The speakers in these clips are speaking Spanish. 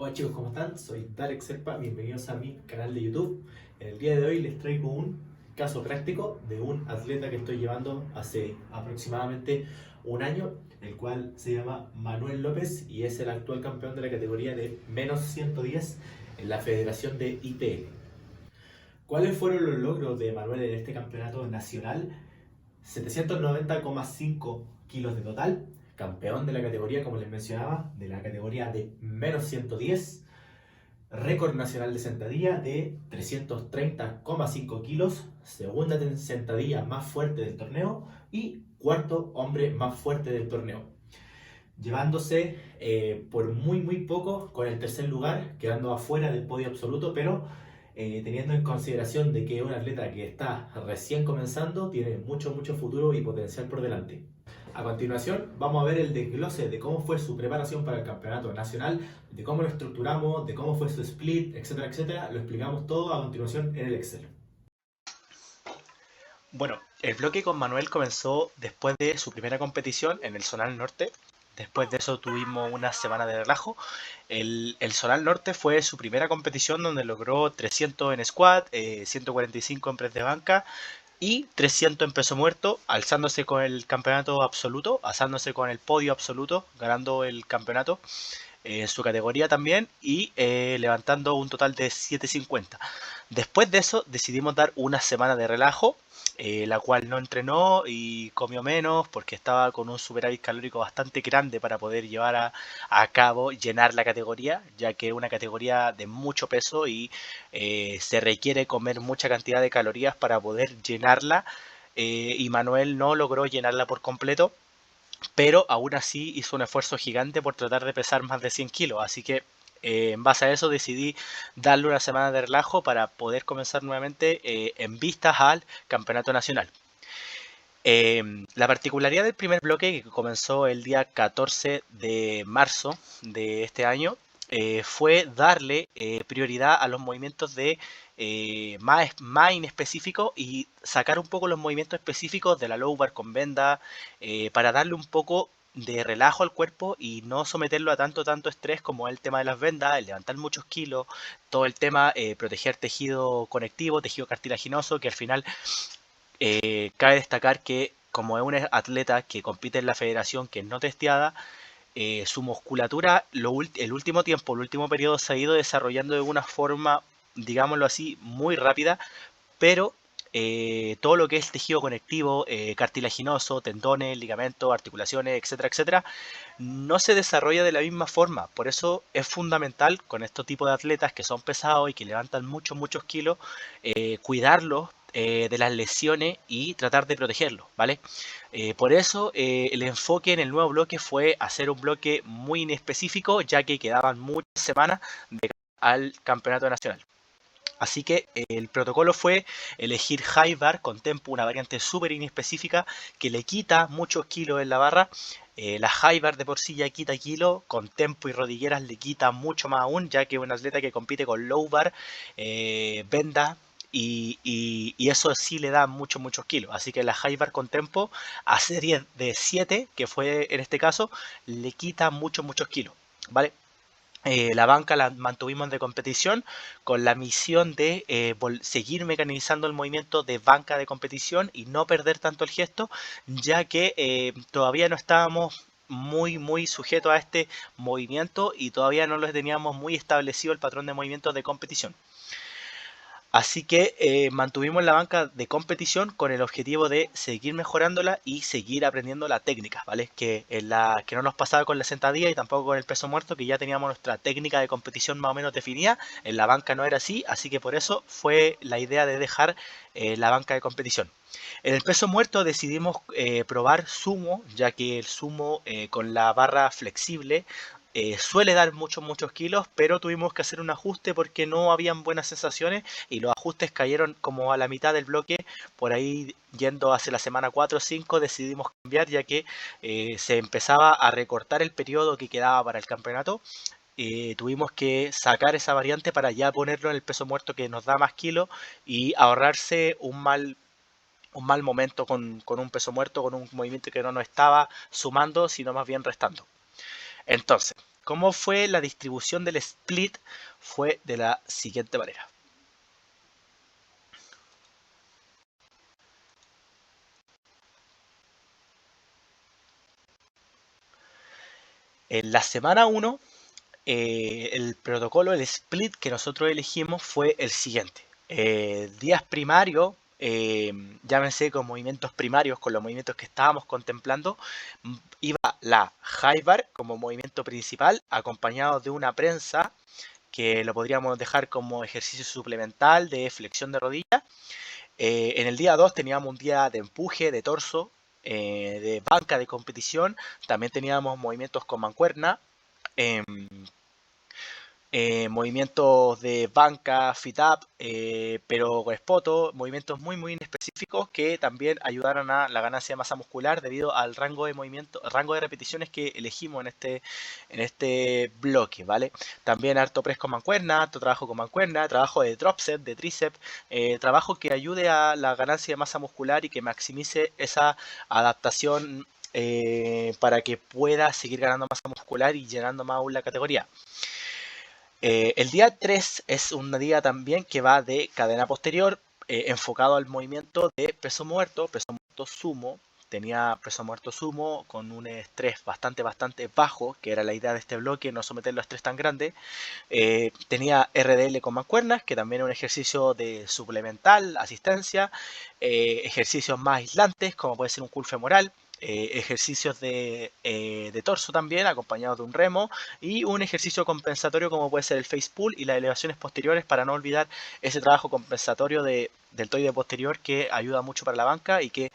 Hola chicos, ¿cómo están? Soy Darek Serpa, bienvenidos a mi canal de YouTube. En el día de hoy les traigo un caso práctico de un atleta que estoy llevando hace aproximadamente un año, el cual se llama Manuel López y es el actual campeón de la categoría de menos 110 en la Federación de IPL. ¿Cuáles fueron los logros de Manuel en este campeonato nacional? 790,5 kilos de total, campeón de la categoría, como les mencionaba, de la categoría de menos 110, récord nacional de sentadilla de 330,5 kilos, segunda sentadilla más fuerte del torneo y cuarto hombre más fuerte del torneo, llevándose por muy poco con el tercer lugar, quedando afuera del podio absoluto, pero teniendo en consideración de que es un atleta que está recién comenzando, tiene mucho futuro y potencial por delante. A continuación vamos a ver el desglose de cómo fue su preparación para el campeonato nacional, de cómo lo estructuramos, de cómo fue su split, etcétera. Lo explicamos todo a continuación en el Excel. Bueno, el bloque con Manuel comenzó después de su primera competición en el Zonal Norte. Después de eso tuvimos una semana de relajo. El Zonal Norte fue su primera competición donde logró 300 en squat, 145 en press de banca y 300 en peso muerto, alzándose con el campeonato absoluto, alzándose con el podio absoluto, ganando el campeonato en su categoría también y levantando un total de 750. Después de eso decidimos dar una semana de relajo, la cual no entrenó y comió menos porque estaba con un superávit calórico bastante grande para poder llevar a cabo, llenar la categoría, ya que es una categoría de mucho peso y se requiere comer mucha cantidad de calorías para poder llenarla. Y Manuel no logró llenarla por completo, pero aún así hizo un esfuerzo gigante por tratar de pesar más de 100 kilos, así que en base a eso decidí darle una semana de relajo para poder comenzar nuevamente en vistas al campeonato nacional. La particularidad del primer bloque, que comenzó el día 14 de marzo de este año, fue darle prioridad a los movimientos de más inespecíficos y sacar un poco los movimientos específicos de la low bar con venda, para darle un poco de relajo al cuerpo y no someterlo a tanto estrés como el tema de las vendas, el levantar muchos kilos, todo el tema proteger tejido conectivo, tejido cartilaginoso, que al final cabe destacar que como es un atleta que compite en la federación que es no testeada, su musculatura el último tiempo, el último periodo se ha ido desarrollando de una forma, digámoslo así, muy rápida, pero todo lo que es tejido conectivo, cartilaginoso, tendones, ligamentos, articulaciones, etcétera, no se desarrolla de la misma forma. Por eso es fundamental con estos tipos de atletas que son pesados y que levantan muchos kilos, cuidarlos de las lesiones y tratar de protegerlos, ¿vale? Por eso el enfoque en el nuevo bloque fue hacer un bloque muy inespecífico, ya que quedaban muchas semanas de cara al campeonato nacional. Así que el protocolo fue elegir high bar con tempo, una variante súper inespecífica que le quita muchos kilos en la barra. La high bar de por sí ya quita kilos, con tempo y rodilleras le quita mucho más aún, ya que es un atleta que compite con low bar, venda, y eso sí le da muchos kilos. Así que la high bar con tempo a serie de 7, que fue en este caso, le quita muchos kilos, ¿vale? La banca la mantuvimos de competición con la misión de seguir mecanizando el movimiento de banca de competición y no perder tanto el gesto, ya que todavía no estábamos muy sujetos a este movimiento y todavía no lo teníamos muy establecido el patrón de movimiento de competición. Así que mantuvimos la banca de competición con el objetivo de seguir mejorándola y seguir aprendiendo la técnica, ¿vale? Que no nos pasaba con la sentadilla y tampoco con el peso muerto, que ya teníamos nuestra técnica de competición más o menos definida. En la banca no era así que por eso fue la idea de dejar la banca de competición. En el peso muerto decidimos probar sumo, ya que el sumo con la barra flexible suele dar muchos kilos, pero tuvimos que hacer un ajuste porque no habían buenas sensaciones y los ajustes cayeron como a la mitad del bloque. Por ahí, yendo hacia la semana 4 o 5, decidimos cambiar, ya que se empezaba a recortar el periodo que quedaba para el campeonato. Tuvimos que sacar esa variante para ya ponerlo en el peso muerto, que nos da más kilos, y ahorrarse un mal momento con un peso muerto, con un movimiento que no nos estaba sumando, sino más bien restando. Entonces, ¿Cómo fue la distribución del split? Fue de la siguiente manera. En la semana 1, el protocolo, el split que nosotros elegimos fue el siguiente. Días primarios, llámense con movimientos primarios, con los movimientos que estábamos contemplando, iba la high bar como movimiento principal, acompañado de una prensa, que lo podríamos dejar como ejercicio suplemental de flexión de rodilla. En el día 2 teníamos un día de empuje, de torso, de banca de competición. También teníamos movimientos con mancuerna. em, Movimientos de banca, fit-up, pero con espoto, movimientos muy específicos que también ayudaron a la ganancia de masa muscular debido al rango de movimiento, rango de repeticiones que elegimos en este bloque, ¿vale? También harto press con mancuerna, harto trabajo con mancuerna, trabajo de drop set, de tríceps, trabajo que ayude a la ganancia de masa muscular y que maximice esa adaptación para que pueda seguir ganando masa muscular y llenando más aún la categoría. El día 3 es un día también que va de cadena posterior, enfocado al movimiento de peso muerto sumo. Tenía peso muerto sumo con un estrés bastante bajo, que era la idea de este bloque, no someterlo a estrés tan grande. Tenía RDL con mancuernas, que también es un ejercicio de suplemental, asistencia, ejercicios más aislantes, como puede ser un curl femoral, ejercicios de torso también, acompañados de un remo, y un ejercicio compensatorio como puede ser el face pull y las elevaciones posteriores, para no olvidar ese trabajo compensatorio del deltoide posterior que ayuda mucho para la banca y que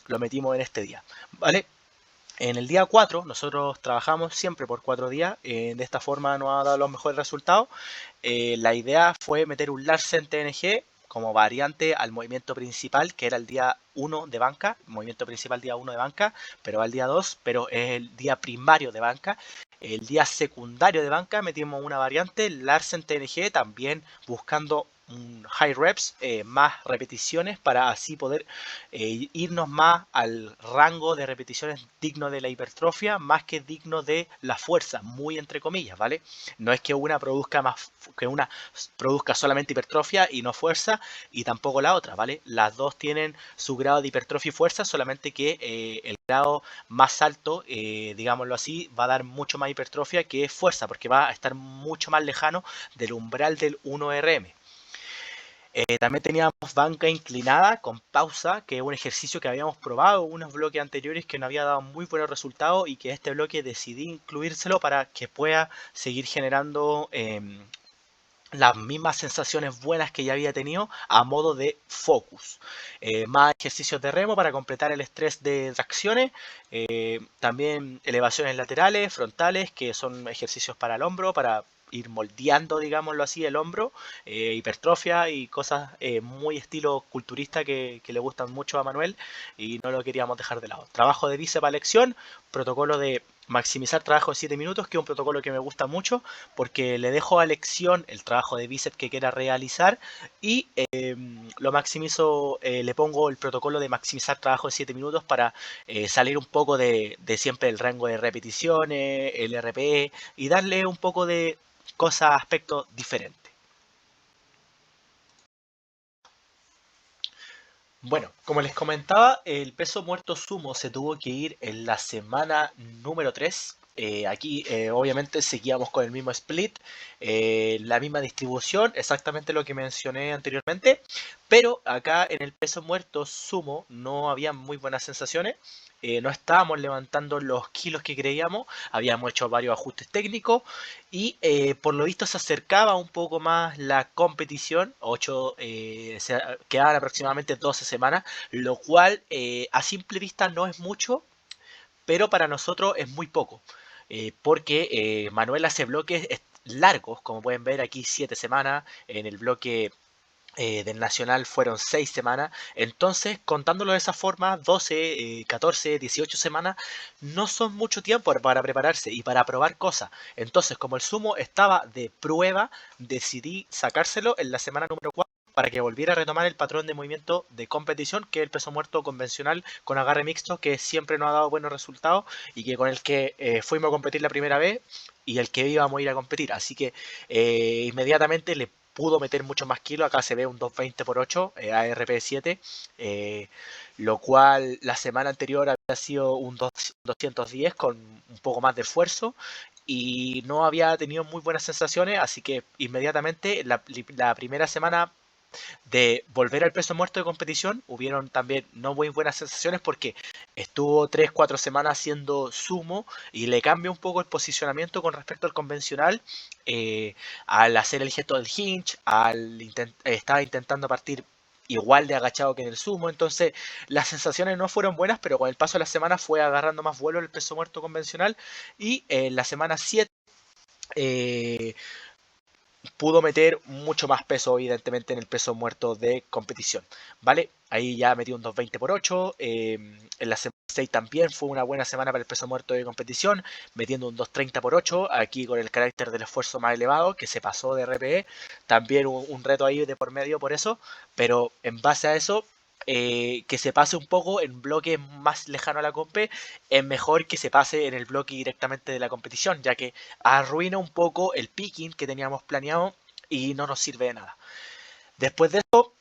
lo metimos en este día, ¿vale? En el día 4 nosotros trabajamos siempre por 4 días, de esta forma nos ha dado los mejores resultados. La idea fue meter un Larsen TNG como variante al movimiento principal, que era el día 1 de banca, movimiento principal día 1 de banca, pero va el día 2, pero es el día primario de banca. El día secundario de banca metimos una variante, Larsen TNG, también buscando un high reps, más repeticiones, para así poder irnos más al rango de repeticiones digno de la hipertrofia, más que digno de la fuerza, muy entre comillas, ¿vale? No es que una produzca solamente hipertrofia y no fuerza, y tampoco la otra, ¿vale? Las dos tienen su grado de hipertrofia y fuerza, solamente que el grado más alto, digámoslo así, va a dar mucho más hipertrofia que fuerza, porque va a estar mucho más lejano del umbral del 1RM. También teníamos banca inclinada con pausa, que es un ejercicio que habíamos probado en unos bloques anteriores que nos había dado muy buenos resultados, y que este bloque decidí incluírselo para que pueda seguir generando las mismas sensaciones buenas que ya había tenido a modo de focus. Más ejercicios de remo para completar el estrés de tracciones. También elevaciones laterales, frontales, que son ejercicios para el hombro, para ir moldeando, digámoslo así, el hombro, hipertrofia y cosas muy estilo culturista que le gustan mucho a Manuel, y no lo queríamos dejar de lado. Trabajo de bíceps a elección, protocolo de maximizar trabajo de 7 minutos, que es un protocolo que me gusta mucho, porque le dejo a elección el trabajo de bíceps que quiera realizar, y lo maximizo, le pongo el protocolo de maximizar trabajo de 7 minutos para salir un poco de siempre el rango de repeticiones, el RPE, y darle un poco de cosas, aspectos diferentes. Bueno, como les comentaba, el peso muerto sumo se tuvo que ir en la semana número 3. Aquí obviamente seguíamos con el mismo split, la misma distribución, exactamente lo que mencioné anteriormente, pero acá en el peso muerto sumo no había muy buenas sensaciones. No estábamos levantando los kilos que creíamos, habíamos hecho varios ajustes técnicos, y por lo visto se acercaba un poco más la competición. Quedaban aproximadamente 12 semanas, lo cual a simple vista no es mucho, pero para nosotros es muy poco, porque Manuel hace bloques largos, como pueden ver aquí, 7 semanas. En el bloque del Nacional fueron 6 semanas. Entonces, contándolo de esa forma, 12, 14, 18 semanas no son mucho tiempo para prepararse y para probar cosas. Entonces, como el sumo estaba de prueba, decidí sacárselo en la semana número 4, para que volviera a retomar el patrón de movimiento de competición, que es el peso muerto convencional con agarre mixto, que siempre nos ha dado buenos resultados y que con el que fuimos a competir la primera vez y el que íbamos a ir a competir. Así que inmediatamente le pudo meter mucho más kilos. Acá se ve un 220 por 8 ARP7, lo cual la semana anterior había sido un 210 con un poco más de esfuerzo y no había tenido muy buenas sensaciones, así que inmediatamente la primera semana de volver al peso muerto de competición hubieron también no muy buenas sensaciones porque estuvo 3-4 semanas haciendo sumo y le cambia un poco el posicionamiento con respecto al convencional, al hacer el gesto del hinge, estaba intentando partir igual de agachado que en el sumo, entonces las sensaciones no fueron buenas, pero con el paso de la semana fue agarrando más vuelo el peso muerto convencional y en la semana 7 pudo meter mucho más peso, evidentemente, en el peso muerto de competición, ¿vale? Ahí ya metió un 220 por 8. En la semana 6 también fue una buena semana para el peso muerto de competición, metiendo un 230 por 8, aquí con el carácter del esfuerzo más elevado, que se pasó de RPE. También un reto ahí de por medio por eso, pero en base a eso, que se pase un poco en bloque más lejano a la compe, es mejor que se pase en el bloque directamente de la competición, ya que arruina un poco el picking que teníamos planeado y no nos sirve de nada. Después de eso,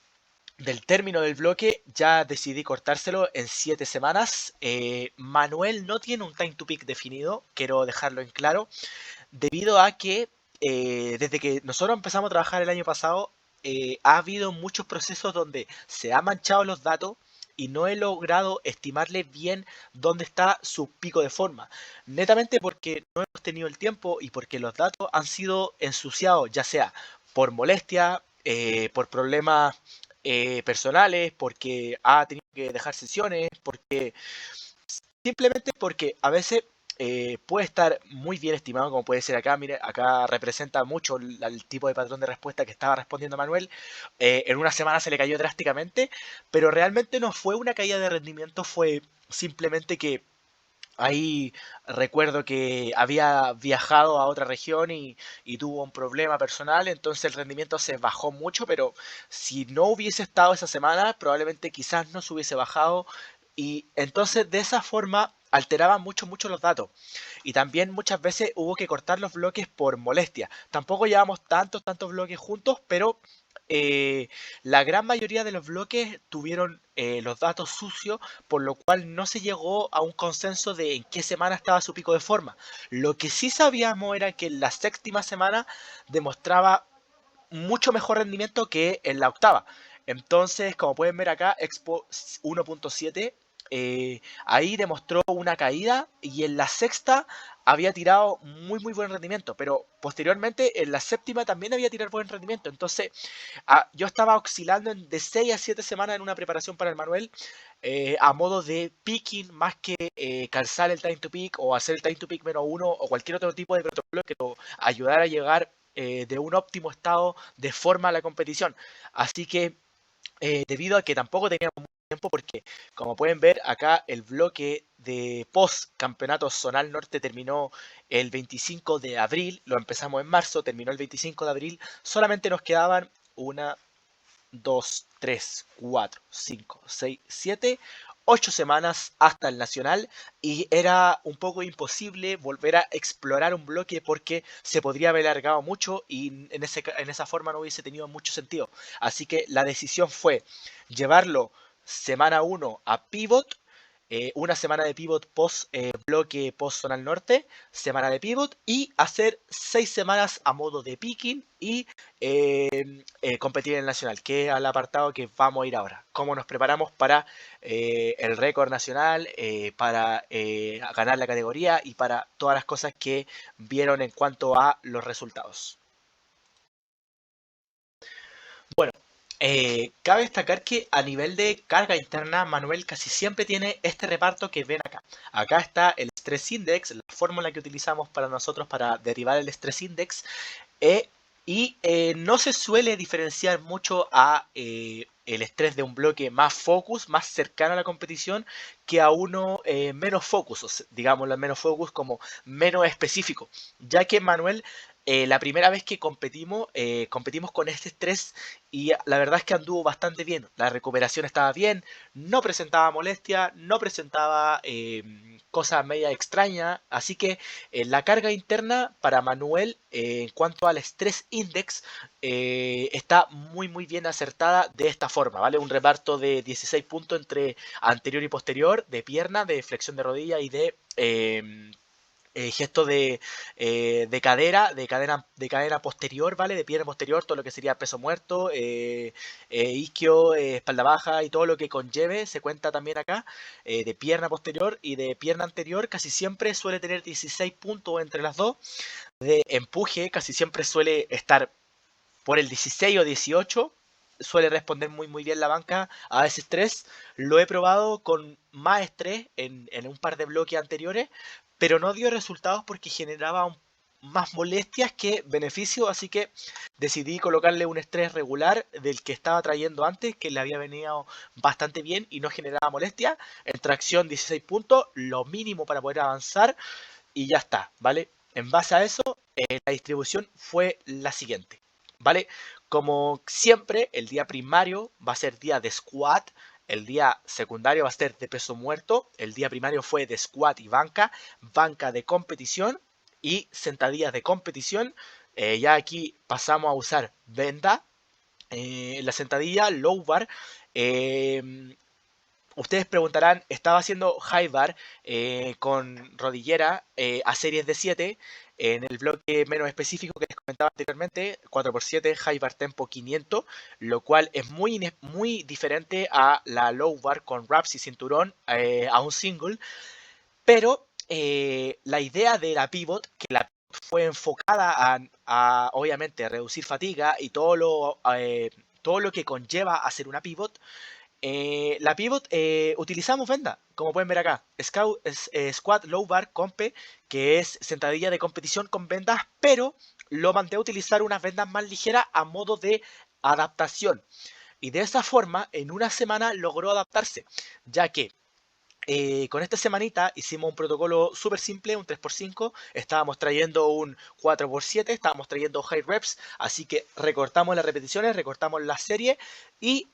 del término del bloque, ya decidí cortárselo en 7 semanas. Manuel no tiene un time to peak definido, quiero dejarlo en claro, debido a que desde que nosotros empezamos a trabajar el año pasado, ha habido muchos procesos donde se han manchado los datos y no he logrado estimarle bien dónde está su pico de forma. Netamente porque no hemos tenido el tiempo y porque los datos han sido ensuciados, ya sea por molestia, por problemas personales, porque ha tenido que dejar sesiones, porque simplemente porque a veces puede estar muy bien estimado, como puede ser acá. Mire, acá representa mucho el tipo de patrón de respuesta que estaba respondiendo Manuel. En una semana se le cayó drásticamente, pero realmente no fue una caída de rendimiento, fue simplemente que ahí recuerdo que había viajado a otra región y tuvo un problema personal, entonces el rendimiento se bajó mucho, pero si no hubiese estado esa semana, probablemente quizás no se hubiese bajado y entonces de esa forma alteraba mucho los datos. Y también muchas veces hubo que cortar los bloques por molestia. Tampoco llevamos tantos bloques juntos, pero la gran mayoría de los bloques tuvieron los datos sucios, por lo cual no se llegó a un consenso de en qué semana estaba su pico de forma. Lo que sí sabíamos era que en la séptima semana demostraba mucho mejor rendimiento que en la octava. Entonces, como pueden ver acá, Expo 1.7 ahí demostró una caída y en la sexta había tirado muy buen rendimiento, pero posteriormente en la séptima también había tirado buen rendimiento. Entonces, yo estaba oscilando de 6 a 7 semanas en una preparación para el Manuel, a modo de picking más que calzar el time to peak o hacer el time to peak menos uno o cualquier otro tipo de protocolo que lo ayudara a llegar de un óptimo estado de forma a la competición. Así que debido a que tampoco teníamos mucho tiempo, porque como pueden ver acá el bloque de post campeonato zonal norte terminó el 25 de abril, lo empezamos en marzo, terminó el 25 de abril, solamente nos quedaban una, 2, 3, 4, 5, 6, 7, 8 semanas hasta el nacional y era un poco imposible volver a explorar un bloque porque se podría haber alargado mucho y en esa forma no hubiese tenido mucho sentido. Así que la decisión fue llevarlo semana 1 a pivot, una semana de pivot post bloque post zonal norte, semana de pivot y hacer 6 semanas a modo de picking y competir en el nacional, que es al apartado que vamos a ir ahora. Cómo nos preparamos para el récord nacional, para ganar la categoría y para todas las cosas que vieron en cuanto a los resultados. Bueno, cabe destacar que a nivel de carga interna, Manuel casi siempre tiene este reparto que ven acá. Acá está el Stress Index, la fórmula que utilizamos para nosotros para derivar el Stress Index, y no se suele diferenciar mucho a el estrés de un bloque más focus, más cercano a la competición, que a uno menos focus, o sea, digámoslo menos focus como menos específico, ya que Manuel la primera vez que competimos, competimos con este estrés y la verdad es que anduvo bastante bien. La recuperación estaba bien, no presentaba molestia, no presentaba cosas media extrañas. Así que la carga interna para Manuel en cuanto al Stress Index está muy bien acertada de esta forma, ¿vale? Un reparto de 16 puntos entre anterior y posterior, de pierna, de flexión de rodilla y de gesto de cadera posterior, ¿vale? De pierna posterior, todo lo que sería peso muerto, isquio, espalda baja y todo lo que conlleve se cuenta también acá. De pierna posterior y de pierna anterior casi siempre suele tener 16 puntos entre las dos. De empuje casi siempre suele estar por el 16 o 18. Suele responder muy bien la banca a ese estrés. Lo he probado con más estrés en un par de bloques anteriores, pero no dio resultados porque generaba más molestias que beneficios, así que decidí colocarle un estrés regular del que estaba trayendo antes, que le había venido bastante bien y no generaba molestia. En tracción 16 puntos, lo mínimo para poder avanzar y ya está, ¿vale? En base a eso, la distribución fue la siguiente, ¿vale? Como siempre, el día primario va a ser día de squat, el día secundario va a ser de peso muerto, el día primario fue de squat y banca, banca de competición y sentadillas de competición. Ya aquí pasamos a usar venda, la sentadilla, low bar. Ustedes preguntarán, estaba haciendo high bar con rodillera a series de 7 en el bloque menos específico que les comentaba anteriormente, 4x7 high bar tempo 500, lo cual es muy diferente a la low bar con wraps y cinturón a un single, pero la idea de la pivot, que la pivot fue enfocada obviamente reducir fatiga y todo lo que conlleva hacer una pivot. La pivot utilizamos venda, como pueden ver acá. Squat low bar compe, que es sentadilla de competición con vendas, pero lo mandé a utilizar unas vendas más ligeras a modo de adaptación. Y de esa forma, en una semana logró adaptarse, ya que con esta semanita hicimos un protocolo súper simple, un 3x5, estábamos trayendo un 4x7, estábamos trayendo high reps, así que recortamos las repeticiones, recortamos la serie y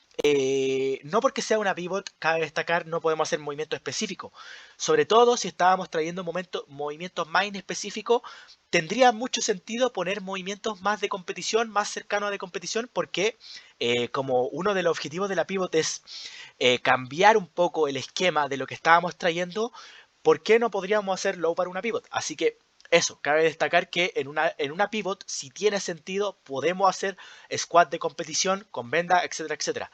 no porque sea una pivot, cabe destacar, no podemos hacer movimiento específico. Sobre todo si estábamos trayendo movimientos más inespecíficos, tendría mucho sentido poner movimientos más de competición, más cercanos a de competición, porque como uno de los objetivos de la pivot es cambiar un poco el esquema de lo que estábamos trayendo, ¿por qué no podríamos hacer low para una pivot? Así que eso, cabe destacar que en una pivot, si tiene sentido, podemos hacer squat de competición con venda, etcétera, etcétera.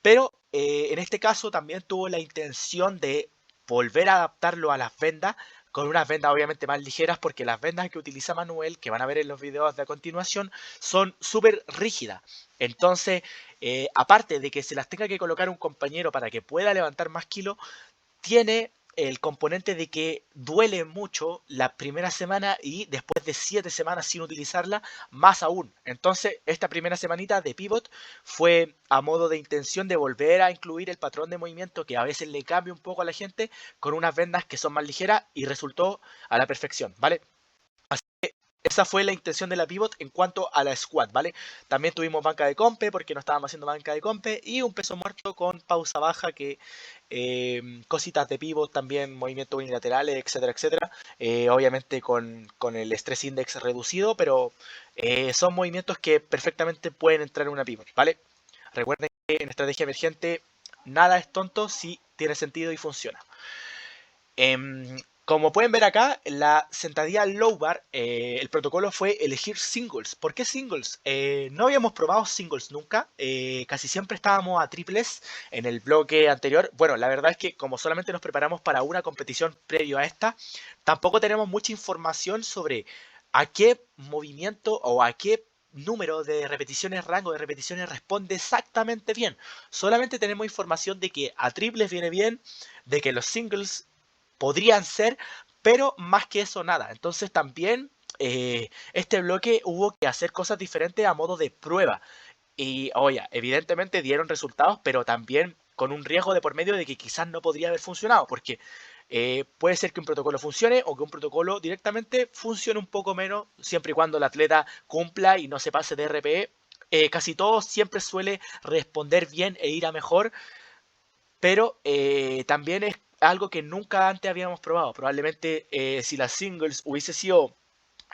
Pero en este caso también tuvo la intención de volver a adaptarlo a las vendas, con unas vendas obviamente más ligeras, porque las vendas que utiliza Manuel, que van a ver en los videos de a continuación, son súper rígidas. Entonces, aparte de que se las tenga que colocar un compañero para que pueda levantar más kilos, tiene el componente de que duele mucho la primera semana y después de 7 semanas sin utilizarla, más aún. Entonces, esta primera semanita de pivot fue a modo de intención de volver a incluir el patrón de movimiento que a veces le cambia un poco a la gente con unas vendas que son más ligeras y resultó a la perfección, ¿vale? Esa fue la intención de la pivot en cuanto a la squat, ¿vale? También tuvimos banca de compe porque no estábamos haciendo banca de compe y un peso muerto con pausa baja que cositas de pivot también, movimientos unilaterales, etcétera, etcétera. Obviamente con el stress index reducido, pero son movimientos que perfectamente pueden entrar en una pivot, ¿vale? Recuerden que en estrategia emergente nada es tonto si tiene sentido y funciona. Como pueden ver acá, la sentadilla low bar, el protocolo fue elegir singles. ¿Por qué singles? No habíamos probado singles nunca, casi siempre estábamos a triples en el bloque anterior. Bueno, la verdad es que como solamente nos preparamos para una competición previo a esta, tampoco tenemos mucha información sobre a qué movimiento o a qué número de repeticiones, rango de repeticiones responde exactamente bien. Solamente tenemos información de que a triples viene bien, de que los singles podrían ser, pero más que eso nada. Entonces también este bloque hubo que hacer cosas diferentes a modo de prueba. Y oye, evidentemente dieron resultados, pero también con un riesgo de por medio de que quizás no podría haber funcionado, porque puede ser que un protocolo funcione o que un protocolo directamente funcione un poco menos, siempre y cuando el atleta cumpla y no se pase de RPE. Casi todo siempre suele responder bien e ir a mejor, pero también es algo que nunca antes habíamos probado. Probablemente si las singles hubiese sido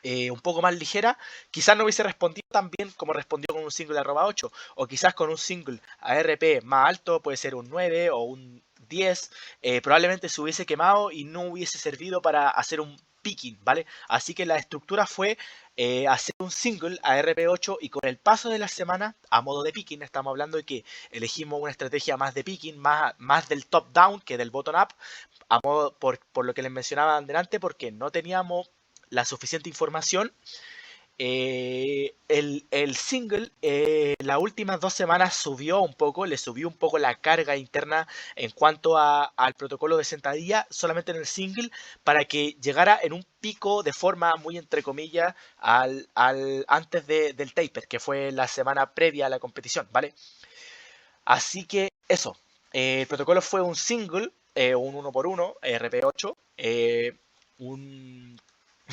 un poco más ligera, quizás no hubiese respondido tan bien como respondió con un single arroba 8, o quizás con un single a RP más alto, puede ser un 9 o un 10, probablemente se hubiese quemado y no hubiese servido para hacer un picking, ¿vale? Así que la estructura fue hacer un single a RP8 y con el paso de la semana, a modo de picking, estamos hablando de que elegimos una estrategia más de picking, más del top down que del bottom up, a modo, por lo que les mencionaba antes, porque no teníamos la suficiente información. El single, las últimas 2 semanas subió un poco, le subió un poco la carga interna en cuanto al protocolo de sentadilla, solamente en el single, para que llegara en un pico de forma muy entre comillas antes del taper, que fue la semana previa a la competición, ¿vale? Así que eso, el protocolo fue un single, un 1x1, RP8, un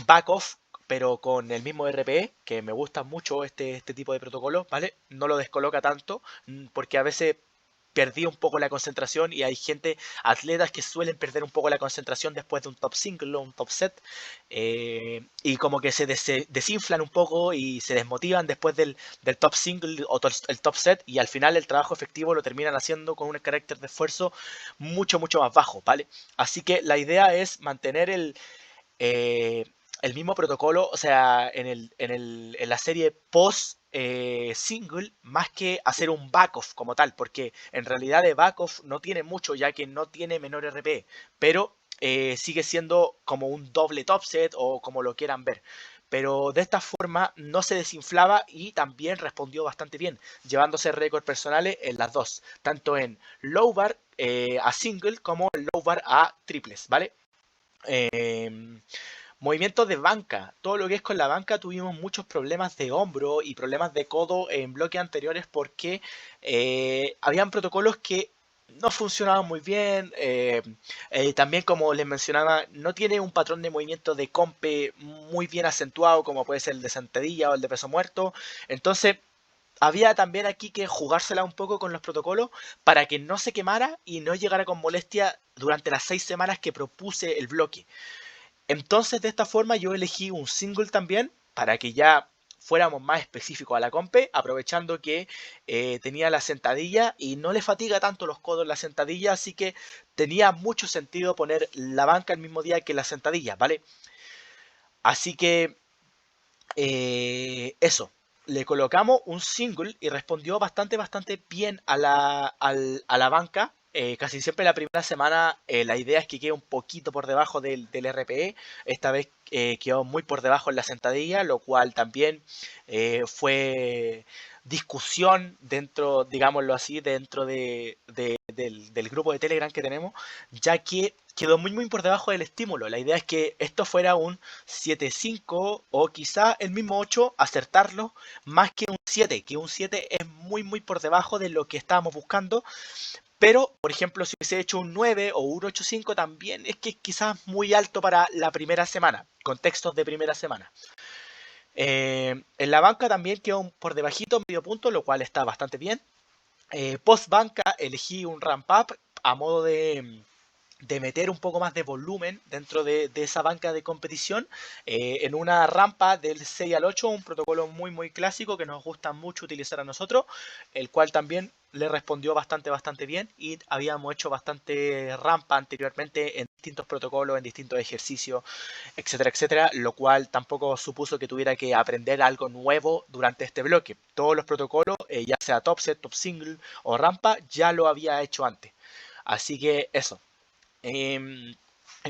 back-off, pero con el mismo RPE, que me gusta mucho este tipo de protocolo, ¿vale? No lo descoloca tanto, porque a veces perdí un poco la concentración y hay atletas que suelen perder un poco la concentración después de un top single o un top set, y como que se desinflan un poco y se desmotivan después del top single o el top set, y al final el trabajo efectivo lo terminan haciendo con un carácter de esfuerzo mucho, mucho más bajo, ¿vale? Así que la idea es mantener eh, el mismo protocolo, o sea, en la serie post single, más que hacer un back-off como tal, porque en realidad de back-off no tiene mucho, ya que no tiene menor RP, pero sigue siendo como un doble top set o como lo quieran ver. Pero de esta forma no se desinflaba y también respondió bastante bien, llevándose récords personales en las dos, tanto en low bar a single como en low bar a triples, ¿vale? Eh, Movimientos de banca. Todo lo que es con la banca tuvimos muchos problemas de hombro y problemas de codo en bloques anteriores porque habían protocolos que no funcionaban muy bien. También, como les mencionaba, no tiene un patrón de movimiento de compe muy bien acentuado como puede ser el de sentadilla o el de peso muerto. Entonces, había también aquí que jugársela un poco con los protocolos para que no se quemara y no llegara con molestia durante las 6 semanas que propuse el bloque. Entonces, de esta forma, yo elegí un single también para que ya fuéramos más específicos a la compe, aprovechando que tenía la sentadilla y no le fatiga tanto los codos la sentadilla, así que tenía mucho sentido poner la banca el mismo día que la sentadilla, ¿vale? Así que eso, le colocamos un single y respondió bastante, bastante bien a la banca. Casi siempre la primera semana la idea es que quede un poquito por debajo del RPE. Esta vez quedó muy por debajo en la sentadilla, lo cual también fue discusión dentro, digámoslo así, dentro del grupo de Telegram que tenemos, ya que quedó muy muy por debajo del estímulo. La idea es que esto fuera un 7.5 o quizá el mismo 8, acertarlo más que un 7, que un 7 es muy muy por debajo de lo que estábamos buscando. Pero, por ejemplo, si hubiese hecho un 9 o un 8.5 también es que quizás muy alto para la primera semana, contextos de primera semana. En la banca también quedó por debajito, medio punto, lo cual está bastante bien. Post banca elegí un ramp up a modo de meter un poco más de volumen dentro de esa banca de competición, en una rampa del 6 al 8, un protocolo muy muy clásico que nos gusta mucho utilizar a nosotros, el cual también le respondió bastante bastante bien, y habíamos hecho bastante rampa anteriormente en distintos protocolos, en distintos ejercicios, etcétera, etcétera, lo cual tampoco supuso que tuviera que aprender algo nuevo durante este bloque. Todos los protocolos, ya sea top set, top single o rampa, ya lo había hecho antes. Así que eso. En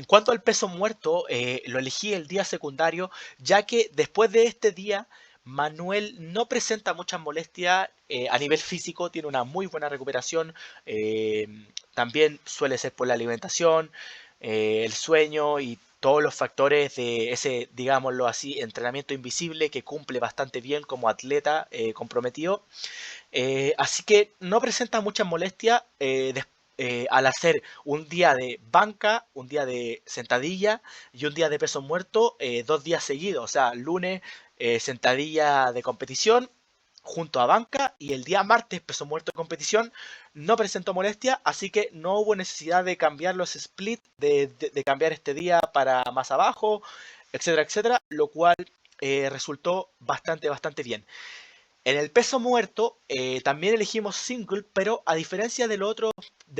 cuanto al peso muerto, lo elegí el día secundario, ya que después de este día, Manuel no presenta muchas molestias a nivel físico, tiene una muy buena recuperación, también suele ser por la alimentación, el sueño y todos los factores de ese, digámoslo así, entrenamiento invisible que cumple bastante bien como atleta comprometido. Así que no presenta muchas molestias. al hacer un día de banca, un día de sentadilla y un día de peso muerto, 2 días seguidos. O sea, lunes sentadilla de competición junto a banca y el día martes peso muerto de competición. No presentó molestia, así que no hubo necesidad de cambiar los split, de cambiar este día para más abajo, etcétera, etcétera, lo cual resultó bastante bien. En el peso muerto también elegimos single, pero a diferencia de los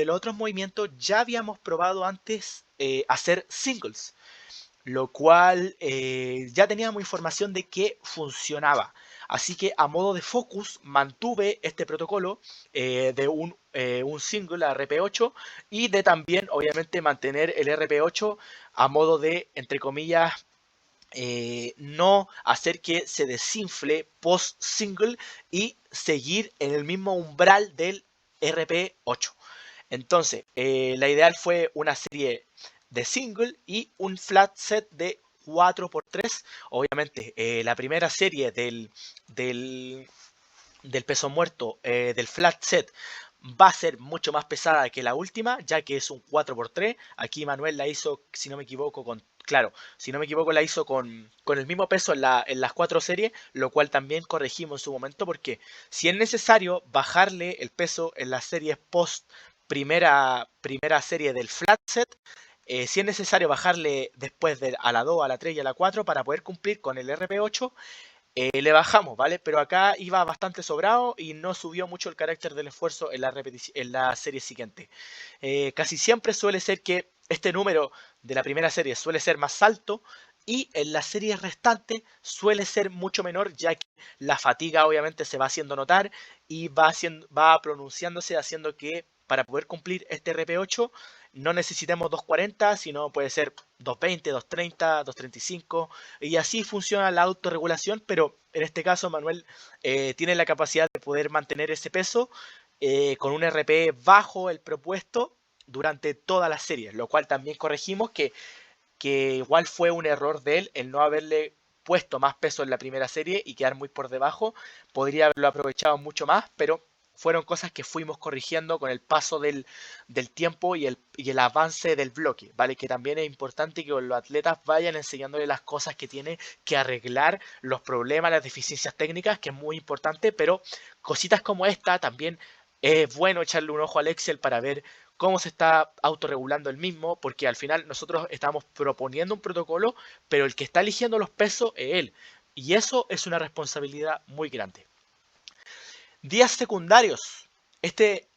otros movimientos, ya habíamos probado antes hacer singles, lo cual ya teníamos información de que funcionaba. Así que a modo de focus mantuve este protocolo de un single a RP8 y de también obviamente mantener el RP8 a modo de, entre comillas, no hacer que se desinfle post single y seguir en el mismo umbral del RP8. Entonces, la ideal fue una serie de single y un flat set de 4x3. Obviamente, la primera serie del peso muerto del flat set va a ser mucho más pesada que la última, ya que es un 4x3. Aquí Manuel la hizo, si no me equivoco, si no me equivoco, la hizo con el mismo peso en las 4 series, lo cual también corregimos en su momento, porque si es necesario bajarle el peso en las series post primera serie del flat set, si es necesario bajarle después a la 2, a la 3 y a la 4 para poder cumplir con el RP8, le bajamos, ¿vale? Pero acá iba bastante sobrado y no subió mucho el carácter del esfuerzo en la serie siguiente. Casi siempre suele ser que este número de la primera serie suele ser más alto y en la serie restante suele ser mucho menor, ya que la fatiga obviamente se va haciendo notar y va pronunciándose, haciendo que para poder cumplir este RP8 no necesitemos 240, sino puede ser 220, 230, 235, y así funciona la autorregulación, pero en este caso Manuel tiene la capacidad de poder mantener ese peso con un RP bajo el propuesto durante toda la serie, lo cual también corregimos que igual fue un error de él el no haberle puesto más peso en la primera serie y quedar muy por debajo. Podría haberlo aprovechado mucho más, pero fueron cosas que fuimos corrigiendo con el paso del tiempo y el avance del bloque, ¿vale? Que también es importante que los atletas vayan enseñándole las cosas que tiene que arreglar, los problemas, las deficiencias técnicas, que es muy importante, pero cositas como esta también es bueno echarle un ojo al Excel para ver cómo se está autorregulando el mismo, porque al final nosotros estamos proponiendo un protocolo, pero el que está eligiendo los pesos es él. Y eso es una responsabilidad muy grande. Días secundarios. Este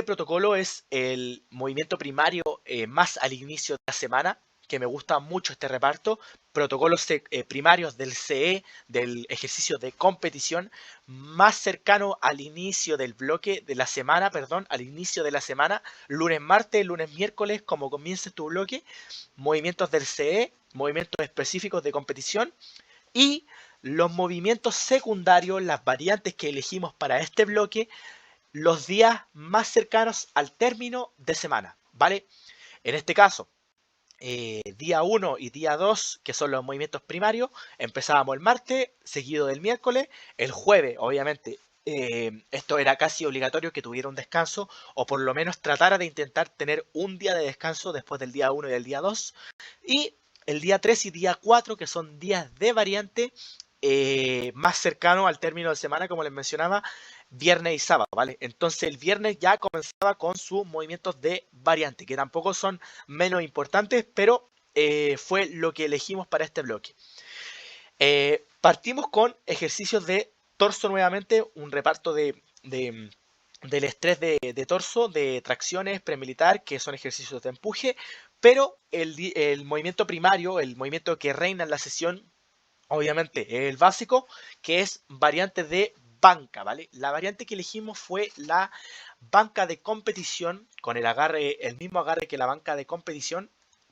protocolo es el movimiento primario más al inicio de la semana, que me gusta mucho este reparto. Protocolos primarios del CE, del ejercicio de competición, más cercano al inicio del bloque de la semana, perdón, al inicio de la semana, lunes, martes, lunes, miércoles, como comiences tu bloque, movimientos del CE, movimientos específicos de competición y los movimientos secundarios, las variantes que elegimos para este bloque, los días más cercanos al término de semana, ¿vale? En este caso, día 1 y día 2, que son los movimientos primarios, empezábamos el martes, seguido del miércoles, el jueves, obviamente, esto era casi obligatorio que tuviera un descanso, o por lo menos tratara de intentar tener un día de descanso después del día 1 y del día 2, y el día 3 y día 4, que son días de variante, más cercano al término de semana, como les mencionaba, viernes y sábado, ¿vale? Entonces el viernes ya comenzaba con sus movimientos de variante, que tampoco son menos importantes, pero fue lo que elegimos para este bloque. Partimos con ejercicios de torso nuevamente, un reparto del estrés de torso, de tracciones premilitar, que son ejercicios de empuje, pero el movimiento primario, el movimiento que reina en la sesión, obviamente el básico, que es variante de banca, ¿vale? La variante que elegimos fue la banca de competición, con el mismo agarre que la banca de competición,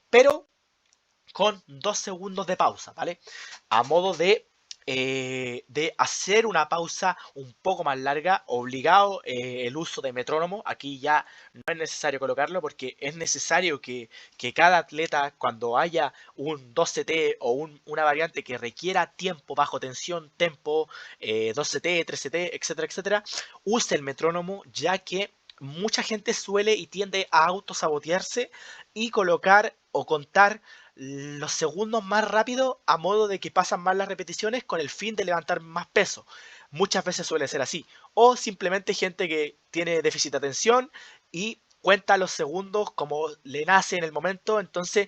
pero con 2 segundos de pausa, ¿vale? A modo de hacer una pausa un poco más larga, obligado el uso de metrónomo. Aquí ya no es necesario colocarlo porque es necesario que cada atleta, cuando haya un 2CT o una variante que requiera tiempo bajo tensión, tempo, 2CT, 3CT, etcétera, etcétera, use el metrónomo, ya que mucha gente suele y tiende a autosabotearse y colocar o contar los segundos más rápido a modo de que pasan más las repeticiones con el fin de levantar más peso. Muchas veces suele ser así. O simplemente gente que tiene déficit de atención y cuenta los segundos como le nace en el momento, entonces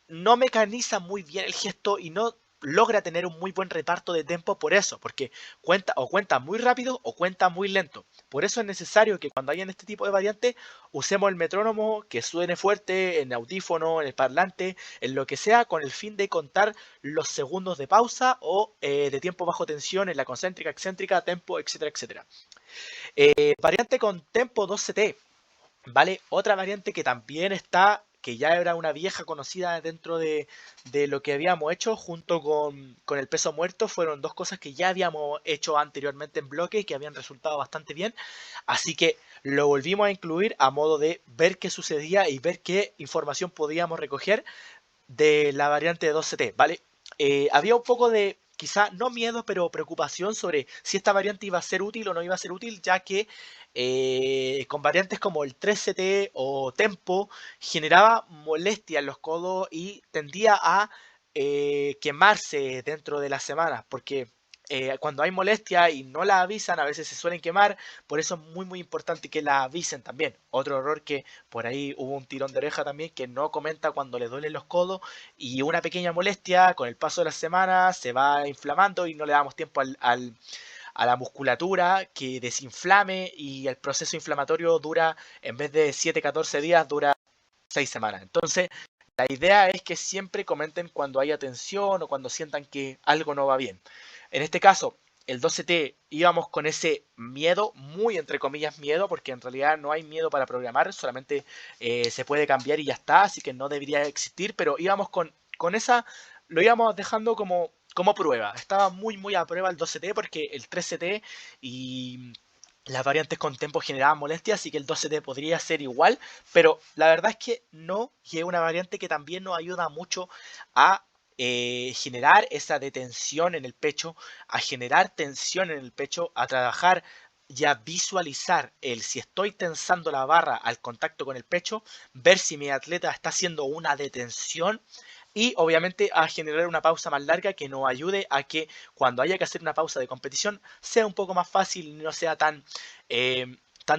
no mecaniza muy bien el gesto y no logra tener un muy buen reparto de tiempo por eso, porque cuenta muy rápido o cuenta muy lento. Por eso es necesario que cuando hayan este tipo de variantes usemos el metrónomo, que suene fuerte en audífono, en el parlante, en lo que sea, con el fin de contar los segundos de pausa o de tiempo bajo tensión en la concéntrica, excéntrica, tempo, etcétera, etcétera. Variante con tempo 2CT. ¿Vale? Otra variante que también está, que ya era una vieja conocida dentro de lo que habíamos hecho junto con el peso muerto, fueron dos cosas que ya habíamos hecho anteriormente en bloque y que habían resultado bastante bien. Así que lo volvimos a incluir a modo de ver qué sucedía y ver qué información podíamos recoger de la variante de 2CT, ¿vale? Había un poco de, quizá no miedo, pero preocupación sobre si esta variante iba a ser útil o no iba a ser útil, ya que con variantes como el 3CT o Tempo generaba molestia en los codos y tendía a quemarse dentro de las semanas, porque cuando hay molestia y no la avisan, a veces se suelen quemar, por eso es muy muy importante que la avisen también. Otro error que por ahí hubo un tirón de oreja también, que no comenta cuando le duelen los codos y una pequeña molestia con el paso de las semanas se va inflamando y no le damos tiempo a la musculatura que desinflame y el proceso inflamatorio dura, en vez de 7-14 días, dura 6 semanas. Entonces, la idea es que siempre comenten cuando haya tensión o cuando sientan que algo no va bien. En este caso, el 12T íbamos con ese miedo, muy entre comillas miedo, porque en realidad no hay miedo para programar, solamente se puede cambiar y ya está, así que no debería existir, pero íbamos con esa, lo íbamos dejando como prueba. Estaba muy muy a prueba el 12T porque el 3CT y las variantes con tempo generaban molestias, así que el 12T podría ser igual, pero la verdad es que no, y es una variante que también nos ayuda mucho a generar esa detención en el pecho, a generar tensión en el pecho, a trabajar y a visualizar el si estoy tensando la barra al contacto con el pecho, ver si mi atleta está haciendo una detención y obviamente a generar una pausa más larga que nos ayude a que cuando haya que hacer una pausa de competición sea un poco más fácil y no sea tan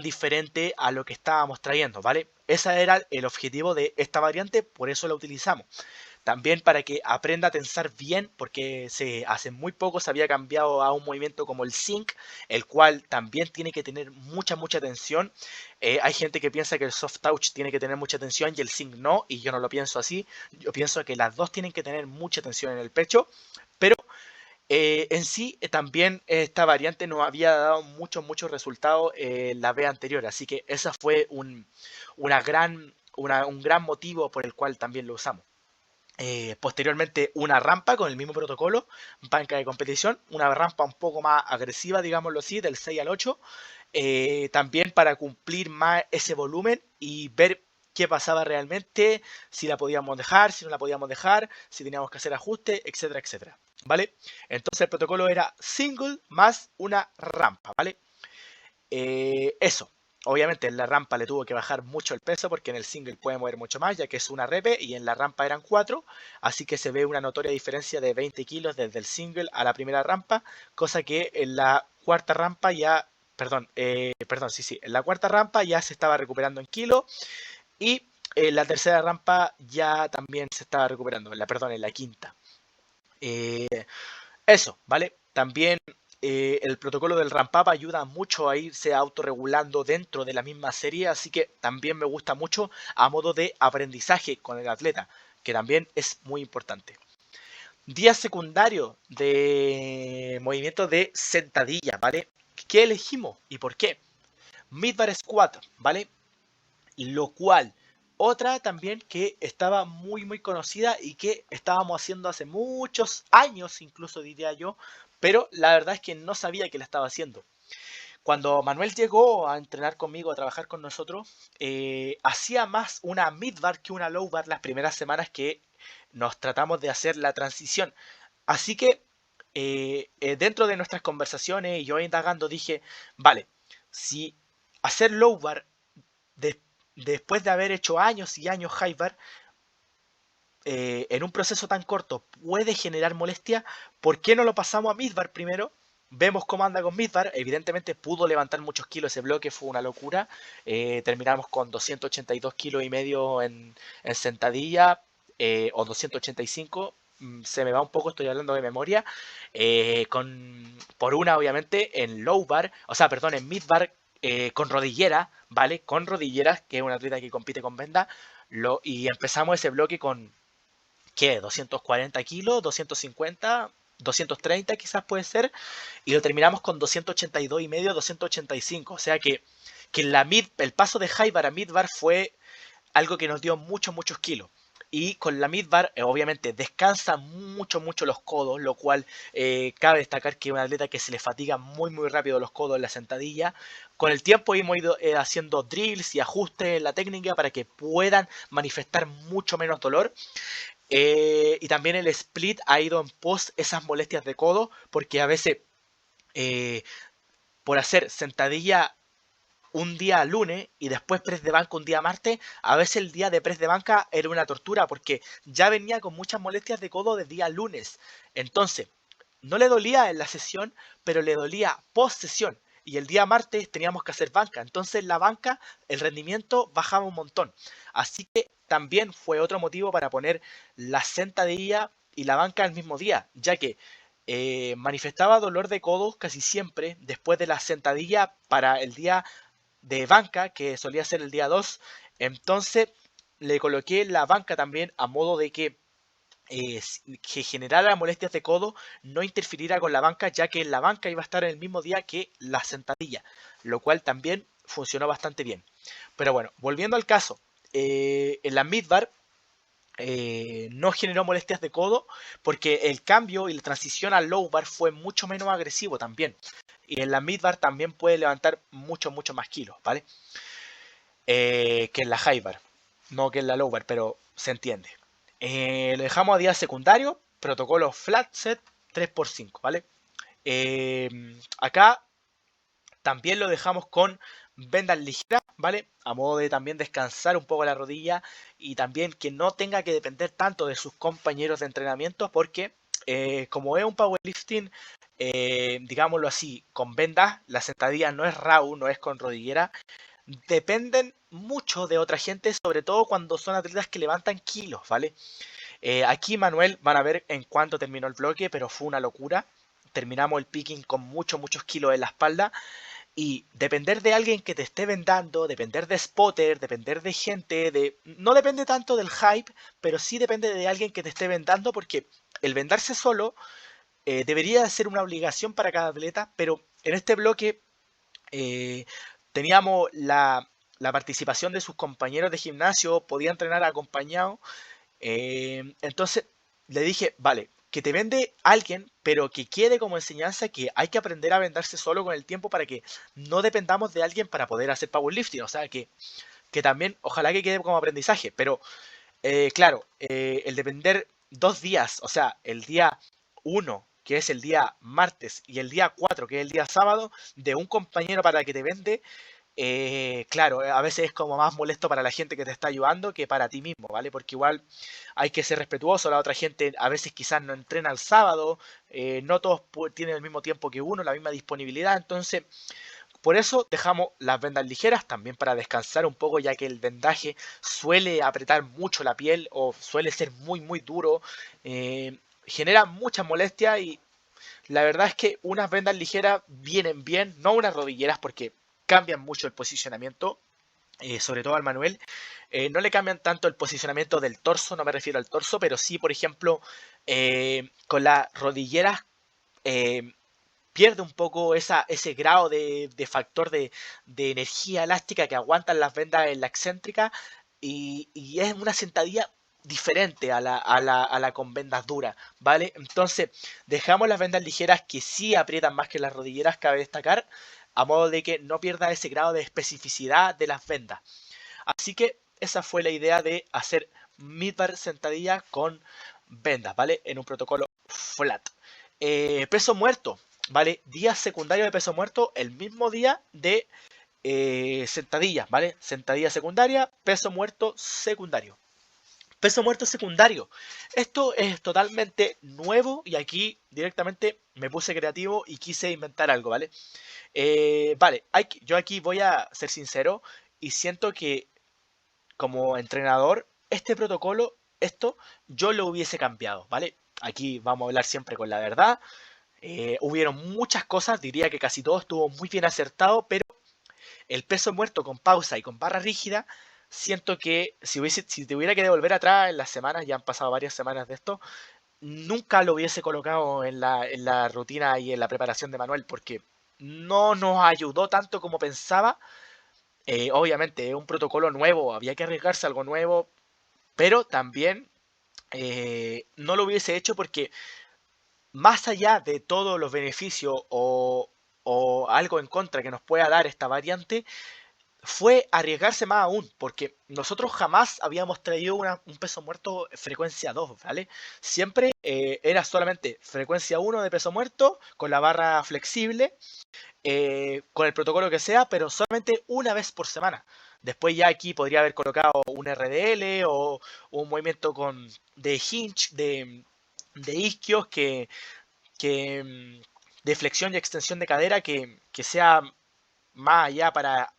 diferente a lo que estábamos trayendo, ¿vale? Ese era el objetivo de esta variante, por eso la utilizamos. También para que aprenda a tensar bien, porque hace muy poco se había cambiado a un movimiento como el sync, el cual también tiene que tener mucha tensión. Hay gente que piensa que el soft touch tiene que tener mucha tensión y el sync no, y yo no lo pienso así. Yo pienso que las dos tienen que tener mucha tensión en el pecho, pero en sí también esta variante nos había dado muchos resultados en la vez anterior, así que esa fue un gran motivo por el cual también lo usamos. Posteriormente una rampa con el mismo protocolo, banca de competición, una rampa un poco más agresiva, digámoslo así, del 6 al 8, también para cumplir más ese volumen y ver qué pasaba realmente, si la podíamos dejar, si no la podíamos dejar, si teníamos que hacer ajustes, etcétera, etcétera. ¿Vale? Entonces el protocolo era single más una rampa, ¿vale? Eso. Obviamente en la rampa le tuvo que bajar mucho el peso porque en el single puede mover mucho más, ya que es una repe y en la rampa eran 4, así que se ve una notoria diferencia de 20 kilos desde el single a la primera rampa, cosa que en la cuarta rampa ya, sí, en la cuarta rampa ya se estaba recuperando en kilos y en la tercera rampa ya también se estaba recuperando, en la quinta. Eh, Eso, ¿vale? También el protocolo del ramp up ayuda mucho a irse autorregulando dentro de la misma serie, así que también me gusta mucho a modo de aprendizaje con el atleta, que también es muy importante. Día secundario de movimiento de sentadilla, ¿vale? ¿Qué elegimos y por qué? Midbar squat, ¿vale? Lo cual, otra también que estaba muy conocida y que estábamos haciendo hace muchos años, incluso diría yo, pero la verdad es que no sabía que la estaba haciendo. Cuando Manuel llegó a entrenar conmigo, a trabajar con nosotros, hacía más una mid-bar que una low-bar las primeras semanas que nos tratamos de hacer la transición. Así que dentro de nuestras conversaciones y yo indagando dije, vale, si hacer low-bar de- después de haber hecho años y años high bar, en un proceso tan corto puede generar molestia, ¿por qué no lo pasamos a midbar primero? Vemos cómo anda con midbar. Evidentemente pudo levantar muchos kilos, ese bloque fue una locura. Terminamos con 282 kilos y medio en sentadilla, o 285. Se me va un poco, estoy hablando de memoria. Por una, obviamente, en low bar, o sea, perdón, en midbar, con rodillera, ¿vale? Con rodilleras, que es una atleta que compite con venda. Y empezamos ese bloque con ¿qué? 240 kilos, 250, 230 quizás puede ser, y lo terminamos con 282 y medio, 285. O sea que el paso de high bar a mid bar fue algo que nos dio muchos kilos. Y con la midbar, obviamente, descansa mucho los codos, lo cual cabe destacar que es un atleta que se le fatiga muy rápido los codos en la sentadilla. Con el tiempo hemos ido haciendo drills y ajustes en la técnica para que puedan manifestar mucho menos dolor. Y también el split ha ido en pos esas molestias de codo, porque a veces eh, por hacer sentadilla un día lunes y después press de banca un día martes, a veces el día de press de banca era una tortura porque ya venía con muchas molestias de codo de día lunes. Entonces, no le dolía en la sesión, pero le dolía post sesión. Y el día martes teníamos que hacer banca. Entonces la banca, el rendimiento bajaba un montón. Así que también fue otro motivo para poner la sentadilla y la banca el mismo día, ya que manifestaba dolor de codos casi siempre después de la sentadilla para el día de banca, que solía ser el día 2. Entonces le coloqué la banca también a modo de que generara molestias de codo, no interfiriera con la banca, ya que la banca iba a estar en el mismo día que la sentadilla, lo cual también funcionó bastante bien. Pero bueno, volviendo al caso, en la midbar no generó molestias de codo porque el cambio y la transición al low bar fue mucho menos agresivo también. Y en la midbar también puede levantar mucho más kilos, ¿vale? Que en la high bar, no que en la low bar, pero se entiende. Lo dejamos a día secundario, protocolo flat set 3x5, ¿vale? Acá también lo dejamos con vendas ligeras, ¿vale? A modo de también descansar un poco la rodilla y también que no tenga que depender tanto de sus compañeros de entrenamiento porque como es un powerlifting, digámoslo así, con vendas, la sentadilla no es raw, no es con rodillera, dependen mucho de otra gente, sobre todo cuando son atletas que levantan kilos, ¿vale? Aquí, Manuel, van a ver en cuánto terminó el bloque, pero fue una locura. Terminamos el picking con muchos kilos en la espalda. Y depender de alguien que te esté vendando, depender de spotter, depender de gente, no depende tanto del hype, pero sí depende de alguien que te esté vendando, porque el vendarse solo debería ser una obligación para cada atleta, pero en este bloque eh, teníamos la participación de sus compañeros de gimnasio, podía entrenar acompañado. Entonces le dije, vale, que te vende alguien, pero que quede como enseñanza que hay que aprender a venderse solo con el tiempo para que no dependamos de alguien para poder hacer powerlifting. O sea, que también, ojalá que quede como aprendizaje. Pero, claro, el depender 2 días, o sea, el día 1 que es el día martes, y el día 4 que es el día sábado, de un compañero para que te vende, claro, a veces es como más molesto para la gente que te está ayudando que para ti mismo, ¿vale? Porque igual hay que ser respetuoso, la otra gente a veces quizás no entrena el sábado, no todos tienen el mismo tiempo que uno, la misma disponibilidad, entonces por eso dejamos las vendas ligeras también para descansar un poco, ya que el vendaje suele apretar mucho la piel o suele ser muy duro, genera muchas molestias y la verdad es que unas vendas ligeras vienen bien, no unas rodilleras porque cambian mucho el posicionamiento, sobre todo al Manuel. No le cambian tanto el posicionamiento del torso, no me refiero al torso, pero sí, por ejemplo, con las rodilleras eh, pierde un poco ese grado de factor de energía elástica que aguantan las vendas en la excéntrica y es una sentadilla diferente a la con vendas duras, ¿vale? Entonces, dejamos las vendas ligeras que sí aprietan más que las rodilleras, cabe destacar, a modo de que no pierda ese grado de especificidad de las vendas. Así que esa fue la idea de hacer midbar sentadilla con vendas, ¿vale? En un protocolo flat. Peso muerto, ¿vale? Día secundario de peso muerto, el mismo día de sentadillas, ¿vale? Sentadilla secundaria, peso muerto secundario. Peso muerto secundario. Esto es totalmente nuevo y aquí directamente me puse creativo y quise inventar algo, ¿vale? Vale, yo aquí voy a ser sincero y siento que como entrenador, este protocolo, esto, yo lo hubiese cambiado, ¿vale? Aquí vamos a hablar siempre con la verdad. Hubieron muchas cosas, diría que casi todo estuvo muy bien acertado, pero el peso muerto con pausa y con barra rígida, siento que si tuviera que devolver atrás en las semanas, ya han pasado varias semanas de esto, nunca lo hubiese colocado en la rutina y en la preparación de Manuel, porque no nos ayudó tanto como pensaba. Obviamente es un protocolo nuevo, había que arriesgarse a algo nuevo, pero también no lo hubiese hecho porque más allá de todos los beneficios o algo en contra que nos pueda dar esta variante, fue arriesgarse más aún, porque nosotros jamás habíamos traído un peso muerto frecuencia 2, ¿vale? Siempre era solamente frecuencia 1 de peso muerto con la barra flexible, con el protocolo que sea, pero solamente una vez por semana. Después ya aquí podría haber colocado un RDL o un movimiento de hinge, de isquios de flexión y extensión de cadera que sea más allá para,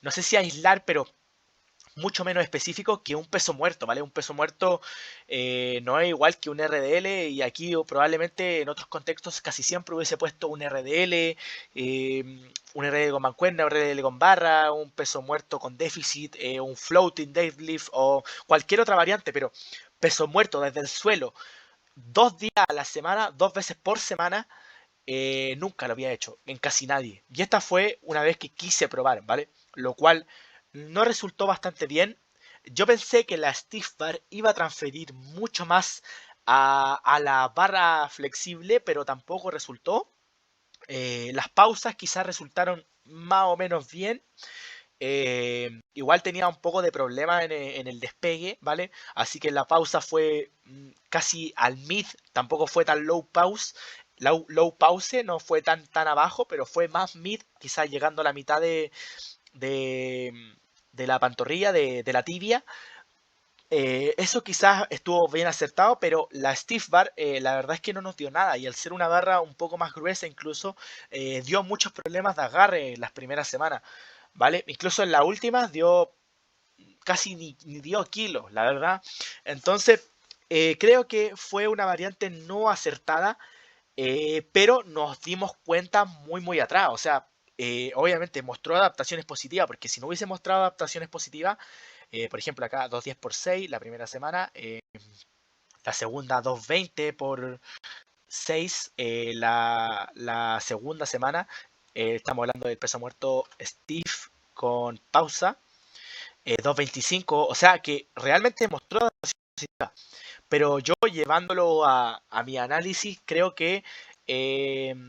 no sé si aislar, pero mucho menos específico que un peso muerto, ¿vale? Un peso muerto no es igual que un RDL y aquí probablemente en otros contextos casi siempre hubiese puesto un RDL con mancuerna, un RDL con barra, un peso muerto con déficit, un floating deadlift o cualquier otra variante, pero peso muerto desde el suelo 2 días a la semana, 2 veces por semana, nunca lo había hecho en casi nadie. Y esta fue una vez que quise probar, ¿vale? Lo cual no resultó bastante bien. Yo pensé que la stiff bar iba a transferir mucho más a la barra flexible, pero tampoco resultó. Las pausas quizás resultaron más o menos bien. Igual tenía un poco de problema en el despegue, ¿vale? Así que la pausa fue casi al mid, tampoco fue tan low pause. Low pause no fue tan abajo, pero fue más mid, quizás llegando a la mitad de, de la pantorrilla, de la tibia. Eso quizás estuvo bien acertado, pero la stiff bar la verdad es que no nos dio nada y al ser una barra un poco más gruesa incluso dio muchos problemas de agarre en las primeras semanas, ¿vale? Incluso en la última dio casi ni dio kilos, la verdad. Entonces creo que fue una variante no acertada, pero nos dimos cuenta muy atrás, o sea, obviamente mostró adaptaciones positivas, porque si no hubiese mostrado adaptaciones positivas, por ejemplo, acá 210 por 6 la primera semana, la segunda 220 por 6 la segunda semana, estamos hablando del peso muerto Steve con pausa, 225, o sea que realmente mostró adaptaciones positivas, pero yo llevándolo a mi análisis creo que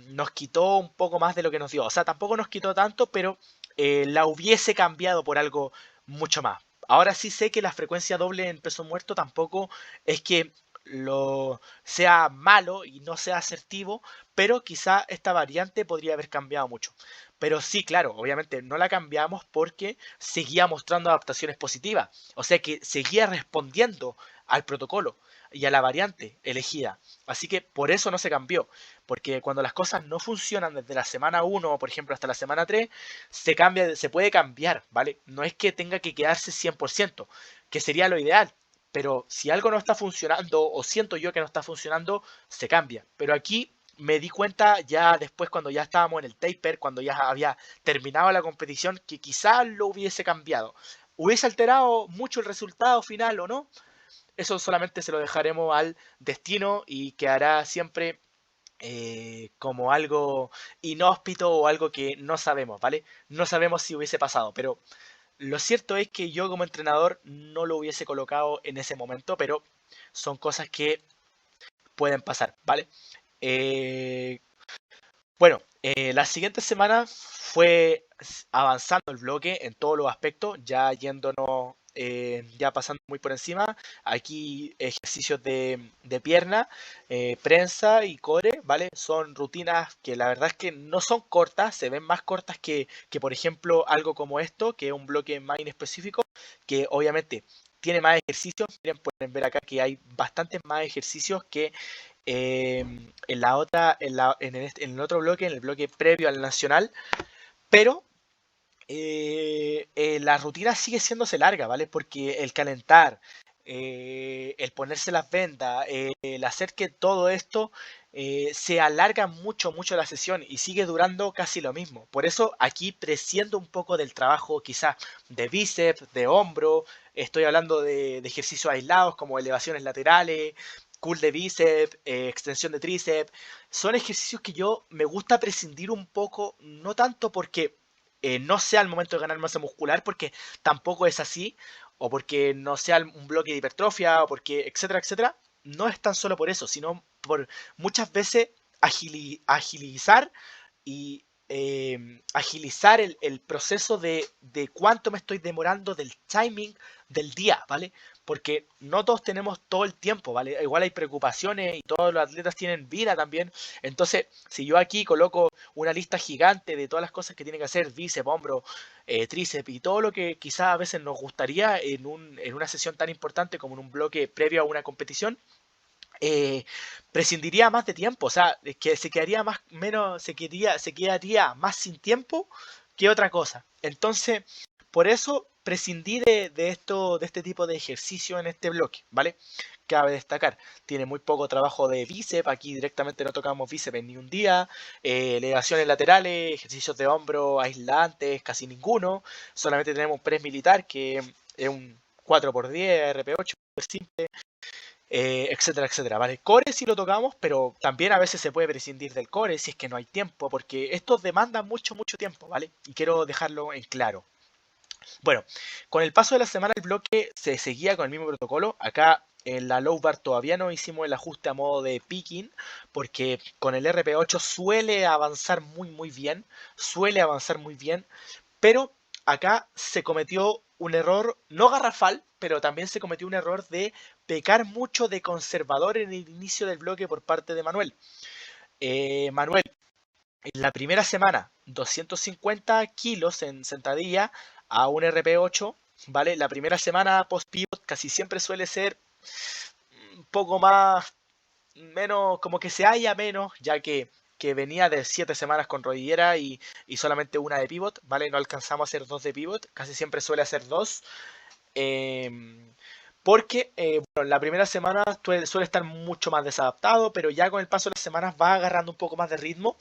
nos quitó un poco más de lo que nos dio, o sea, tampoco nos quitó tanto, pero la hubiese cambiado por algo mucho más. Ahora sí sé que la frecuencia doble en peso muerto tampoco es que lo sea malo y no sea asertivo, pero quizá esta variante podría haber cambiado mucho. Pero sí, claro, obviamente no la cambiamos porque seguía mostrando adaptaciones positivas, o sea que seguía respondiendo al protocolo y a la variante elegida. Así que por eso no se cambió, porque cuando las cosas no funcionan desde la semana 1, por ejemplo, hasta la semana 3, se puede cambiar, ¿vale? No es que tenga que quedarse 100%, que sería lo ideal, pero si algo no está funcionando o siento yo que no está funcionando, se cambia. Pero aquí me di cuenta ya después cuando ya estábamos en el taper, cuando ya había terminado la competición, que quizás lo hubiese cambiado. ¿Hubiese alterado mucho el resultado final o no? Eso solamente se lo dejaremos al destino y quedará siempre como algo inhóspito o algo que no sabemos, ¿vale? No sabemos si hubiese pasado, pero lo cierto es que yo como entrenador no lo hubiese colocado en ese momento, pero son cosas que pueden pasar, ¿vale? Eh, bueno, la siguiente semana fue avanzando el bloque en todos los aspectos, ya yéndonos ya pasando muy por encima, aquí ejercicios de pierna, prensa y core, ¿vale? Son rutinas que la verdad es que no son cortas, se ven más cortas que por ejemplo algo como esto, que es un bloque más inespecífico, que obviamente tiene más ejercicios. Miren, pueden ver acá que hay bastantes más ejercicios que en la otra, en el otro bloque, en el bloque previo al nacional, pero la rutina sigue siéndose larga, ¿vale? Porque el calentar, el ponerse las vendas, el hacer que todo esto se alarga mucho, mucho la sesión y sigue durando casi lo mismo. Por eso aquí presciendo un poco del trabajo quizás de bíceps, de hombro, estoy hablando de ejercicios aislados como elevaciones laterales, curl de bíceps, extensión de tríceps. Son ejercicios que yo me gusta prescindir un poco, no tanto porque no sea el momento de ganar masa muscular, porque tampoco es así, o porque no sea un bloque de hipertrofia, o porque, etcétera, etcétera. No es tan solo por eso, sino por muchas veces agilizar y agilizar el proceso de cuánto me estoy demorando del timing del día, ¿vale? Porque no todos tenemos todo el tiempo, ¿vale? Igual hay preocupaciones y todos los atletas tienen vida también. Entonces, si yo aquí coloco una lista gigante de todas las cosas que tienen que hacer, bíceps, hombro, tríceps y todo lo que quizás a veces nos gustaría en una sesión tan importante como en un bloque previo a una competición, eh, prescindiría más de tiempo, o sea, es que se quedaría más, menos, se quedaría más sin tiempo que otra cosa. Entonces, por eso prescindí de este tipo de ejercicio en este bloque, ¿vale? Cabe destacar, tiene muy poco trabajo de bíceps, aquí directamente no tocamos bíceps en ni un día, elevaciones laterales, ejercicios de hombro aislantes, casi ninguno, solamente tenemos press militar, que es un 4x10, RP8, simple, etcétera, etcétera, ¿vale? Core sí lo tocamos, pero también a veces se puede prescindir del core si es que no hay tiempo, porque estos demandan mucho, mucho tiempo, ¿vale? Y quiero dejarlo en claro. Bueno, con el paso de la semana el bloque se seguía con el mismo protocolo. Acá en la low bar todavía no hicimos el ajuste a modo de picking, porque con el RP8 suele avanzar muy, muy bien, suele avanzar muy bien, pero acá se cometió un error, no garrafal, pero también se cometió un error de pecar mucho de conservador en el inicio del bloque por parte de Manuel. Manuel, en la primera semana, 250 kilos en sentadilla a un RP8, ¿vale? La primera semana post-pivot casi siempre suele ser un poco más, menos, como que se halla menos, ya que venía de 7 semanas con rodillera y solamente una de pivot, ¿vale? No alcanzamos a hacer 2 de pivot, casi siempre suele hacer 2. Porque bueno, la primera semana suele estar mucho más desadaptado, pero ya con el paso de las semanas va agarrando un poco más de ritmo.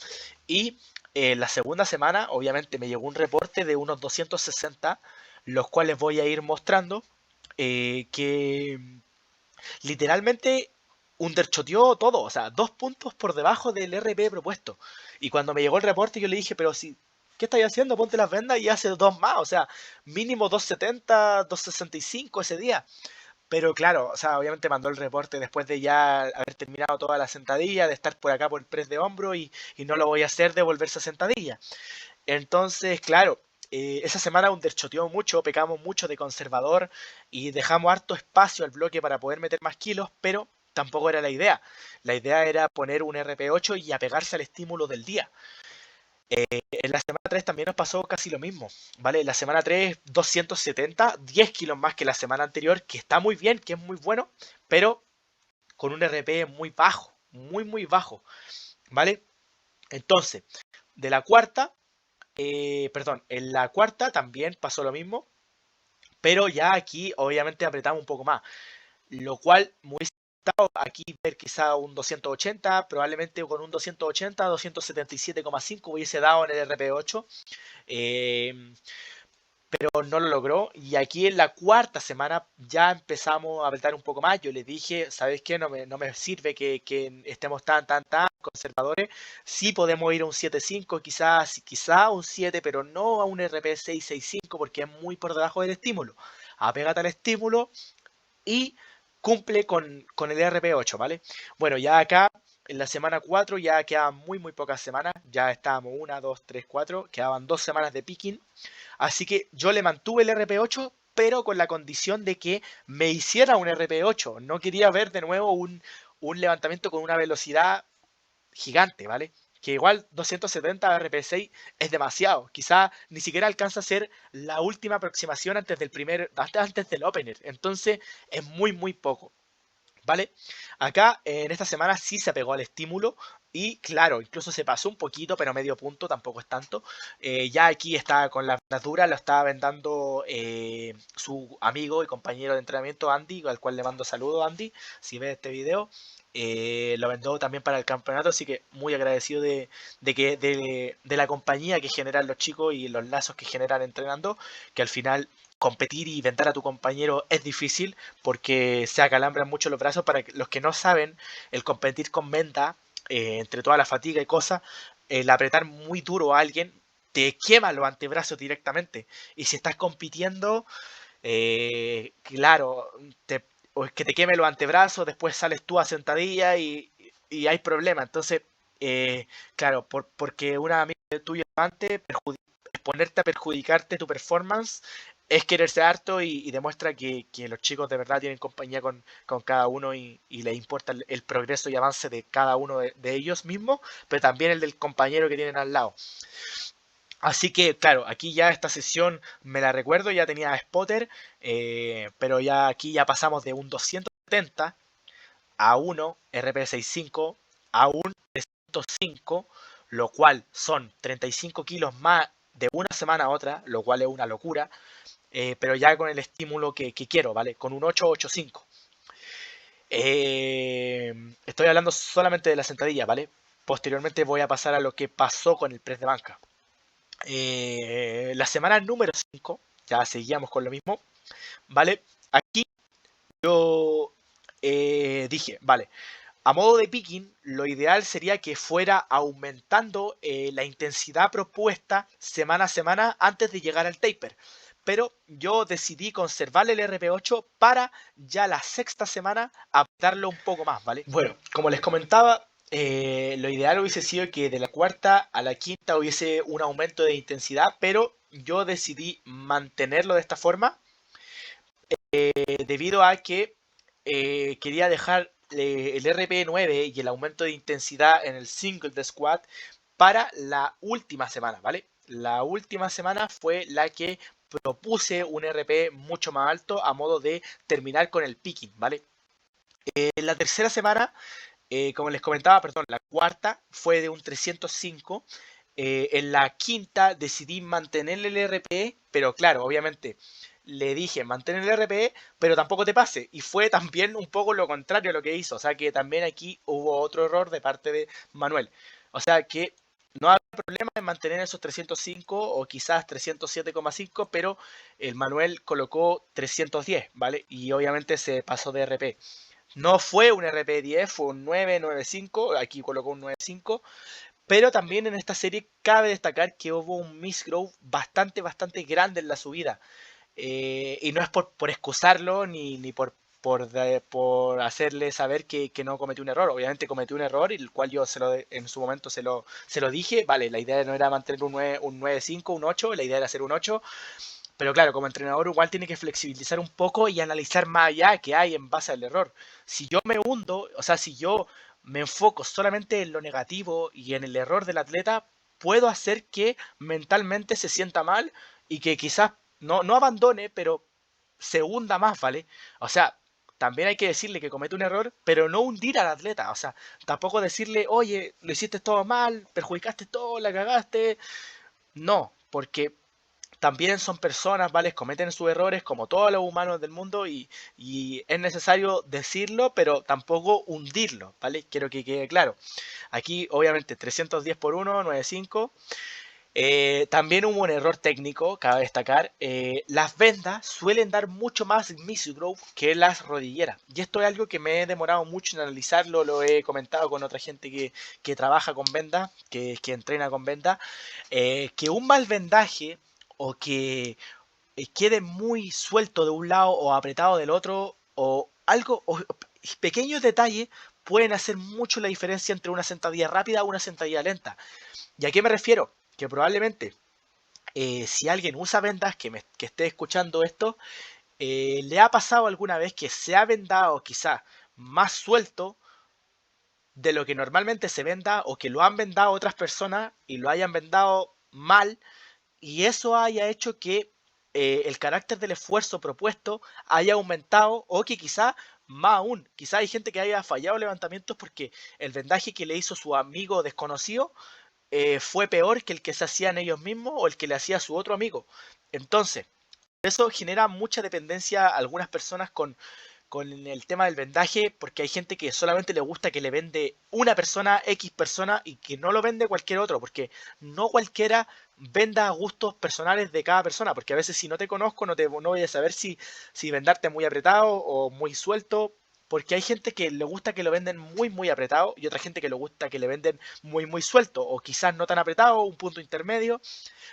Y la segunda semana, obviamente, me llegó un reporte de unos 260, los cuales voy a ir mostrando, que literalmente underchoteó todo, o sea, 2 puntos por debajo del RP propuesto. Y cuando me llegó el reporte, yo le dije, pero si, ¿qué estáis haciendo? Ponte las vendas y hace 2 más, o sea, mínimo 270, 265 ese día. Pero claro, o sea, obviamente mandó el reporte después de ya haber terminado toda la sentadilla, de estar por acá por el press de hombro y no lo voy a hacer de volverse a sentadilla. Entonces, claro, esa semana underchoteó mucho, pecamos mucho de conservador y dejamos harto espacio al bloque para poder meter más kilos, pero tampoco era la idea. La idea era poner un RP8 y apegarse al estímulo del día. En la semana 3 también nos pasó casi lo mismo, ¿vale? En la semana 3, 270, 10 kilos más que la semana anterior, que está muy bien, que es muy bueno, pero con un RP muy bajo, muy, muy bajo, ¿vale? Entonces, de la cuarta, perdón, en la cuarta también pasó lo mismo, pero ya aquí obviamente apretamos un poco más, lo cual muy aquí ver quizá un 280, probablemente con un 280, 277,5 hubiese dado en el RP8, pero no lo logró. Y aquí en la cuarta semana ya empezamos a apretar un poco más. Yo les dije, ¿sabes qué? No me sirve que estemos tan conservadores. Sí podemos ir a un 7.5, quizá un 7, pero no a un RP 665 porque es muy por debajo del estímulo. Apégate al estímulo y cumple con el RP8, ¿vale? Bueno, ya acá en la semana 4 ya quedaban muy, muy pocas semanas. Ya estábamos 1, 2, 3, 4. Quedaban 2 semanas de picking. Así que yo le mantuve el RP8, pero con la condición de que me hiciera un RP8. No quería ver de nuevo un levantamiento con una velocidad gigante, ¿vale? Que igual 270 RP6 es demasiado. Quizá ni siquiera alcanza a ser la última aproximación antes del opener. Entonces es muy, muy poco. ¿Vale? Acá en esta semana sí se pegó al estímulo y claro, incluso se pasó un poquito, pero medio punto, tampoco es tanto. Ya aquí está con la dura, lo estaba vendando su amigo y compañero de entrenamiento Andy, al cual le mando saludos Andy, si ves este video. Lo vendió también para el campeonato, así que muy agradecido de la compañía que generan los chicos y los lazos que generan entrenando, que al final competir y ventar a tu compañero es difícil porque se acalambran mucho los brazos. Para los que no saben, el competir con venta, entre toda la fatiga y cosas, el apretar muy duro a alguien te quema los antebrazos directamente. Y si estás compitiendo, claro, o es que te queme los antebrazos, después sales tú a sentadilla y hay problemas. Entonces, claro, porque una amiga tuya antes ponerte a perjudicarte tu performance es quererse harto y demuestra que los chicos de verdad tienen compañía con cada uno y les importa el progreso y avance de cada uno de ellos mismos, pero también el del compañero que tienen al lado. Así que, claro, aquí ya esta sesión me la recuerdo, ya tenía spotter, pero ya aquí ya pasamos de un 270 a 1 RP65 a un 305, lo cual son 35 kilos más de una semana a otra, lo cual es una locura, pero ya con el estímulo que quiero, ¿vale? Con un 885. Estoy hablando solamente de la sentadilla, ¿vale? Posteriormente voy a pasar a lo que pasó con el press de banca. La semana número 5, ya seguíamos con lo mismo, ¿vale? Aquí yo dije, vale, a modo de picking, lo ideal sería que fuera aumentando la intensidad propuesta semana a semana antes de llegar al taper. Pero yo decidí conservar el RP8 para ya la sexta semana apretarlo un poco más, ¿vale? Bueno, como les comentaba, lo ideal hubiese sido que de la cuarta a la quinta hubiese un aumento de intensidad, pero yo decidí mantenerlo de esta forma debido a que quería dejar el RP9 y el aumento de intensidad en el single de squat para la última semana, ¿vale? La última semana fue la que propuse un RP mucho más alto a modo de terminar con el picking, ¿vale? En la tercera semana, como les comentaba, perdón, la cuarta fue de un 305. En la quinta decidí mantener el RP, pero claro, obviamente le dije mantén el RP, pero tampoco te pase. Y fue también un poco lo contrario a lo que hizo. O sea que también aquí hubo otro error de parte de Manuel. O sea que no había problema en mantener esos 305 o quizás 307,5, pero el Manuel colocó 310, ¿vale? Y obviamente se pasó de RP. No fue un RP10, fue un 995, aquí colocó un 95, pero también en esta serie cabe destacar que hubo un misgrowth bastante grande en la subida. Y no es por excusarlo ni por hacerle saber que no cometió un error. Obviamente cometió un error y el cual yo en su momento se lo dije. Vale, la idea no era mantener un 9,5, un 8, la idea era hacer un 8. Pero claro, como entrenador igual tiene que flexibilizar un poco y analizar más allá que hay en base al error. Si yo me hundo, o sea, si yo me enfoco solamente en lo negativo y en el error del atleta, puedo hacer que mentalmente se sienta mal y que quizás no abandone, pero se hunda más, ¿vale? O sea, también hay que decirle que comete un error, pero no hundir al atleta. O sea, tampoco decirle, oye, lo hiciste todo mal, perjudicaste todo, la cagaste. No, porque también son personas, ¿vale? Cometen sus errores como todos los humanos del mundo y es necesario decirlo, pero tampoco hundirlo, ¿vale? Quiero que quede claro. Aquí, obviamente, 310 por 1, 95. También hubo un error técnico, cabe destacar. Las vendas suelen dar mucho más misgrowth que las rodilleras. Y esto es algo que me he demorado mucho en analizarlo, lo he comentado con otra gente que trabaja con vendas, que entrena con vendas. Que un mal vendaje o que quede muy suelto de un lado o apretado del otro o algo, o pequeños detalles pueden hacer mucho la diferencia entre una sentadilla rápida o una sentadilla lenta. ¿Y a qué me refiero? Que probablemente Si alguien usa vendas que esté escuchando esto, ¿le ha pasado alguna vez que se ha vendado quizá más suelto de lo que normalmente se venda o que lo han vendado otras personas y lo hayan vendado mal y eso haya hecho que el carácter del esfuerzo propuesto haya aumentado o que quizá más aún, quizá hay gente que haya fallado levantamientos porque el vendaje que le hizo su amigo desconocido fue peor que el que se hacían ellos mismos o el que le hacía su otro amigo. Entonces, eso genera mucha dependencia a algunas personas con el tema del vendaje, porque hay gente que solamente le gusta que le vende una persona, X persona, y que no lo vende cualquier otro, porque no cualquiera venda a gustos personales de cada persona, porque a veces si no te conozco no voy a saber si vendarte muy apretado o muy suelto, porque hay gente que le gusta que lo venden muy muy apretado y otra gente que le gusta que le venden muy muy suelto o quizás no tan apretado, un punto intermedio.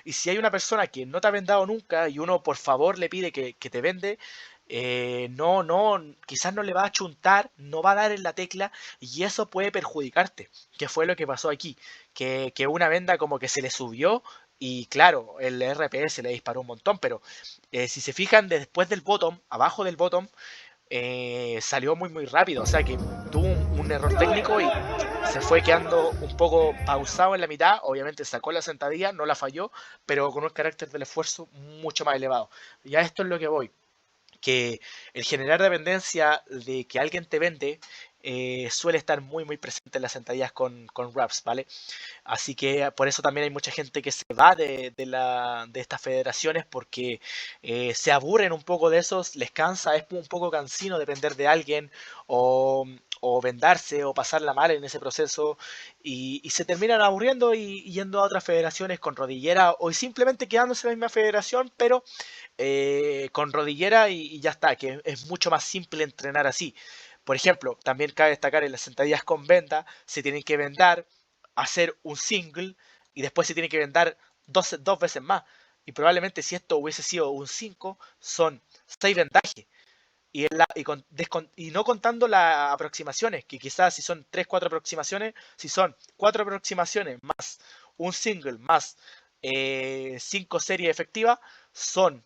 Y si hay una persona que no te ha vendado nunca y uno por favor le pide que te vende, quizás no le va a chuntar, no va a dar en la tecla y eso puede perjudicarte, que fue lo que pasó aquí, que una venda como que se le subió y claro, el RPS le disparó un montón, pero si se fijan después del bottom, abajo del bottom, salió muy muy rápido, o sea que tuvo un error técnico y se fue quedando un poco pausado en la mitad, obviamente sacó la sentadilla, no la falló, pero con un carácter del esfuerzo mucho más elevado. Y a esto es lo que voy, que el generar dependencia de que alguien te vende suele estar muy muy presente en las sentadillas con wraps, ¿vale? Así que por eso también hay mucha gente que se va de estas federaciones porque se aburren un poco de esos, les cansa, es un poco cansino depender de alguien o, o vendarse o pasarla mal en ese proceso y se terminan aburriendo y yendo a otras federaciones con rodillera o simplemente quedándose en la misma federación pero con rodillera y ya está, que es mucho más simple entrenar así. Por ejemplo, también cabe destacar en las sentadillas con venda, se tienen que vendar, hacer un single y después se tiene que vendar dos veces más. Y probablemente si esto hubiese sido un 5 son 6 vendajes. Y no contando las aproximaciones, que quizás si son 3 4 aproximaciones, si son 4 aproximaciones más un single más 5 series efectivas, son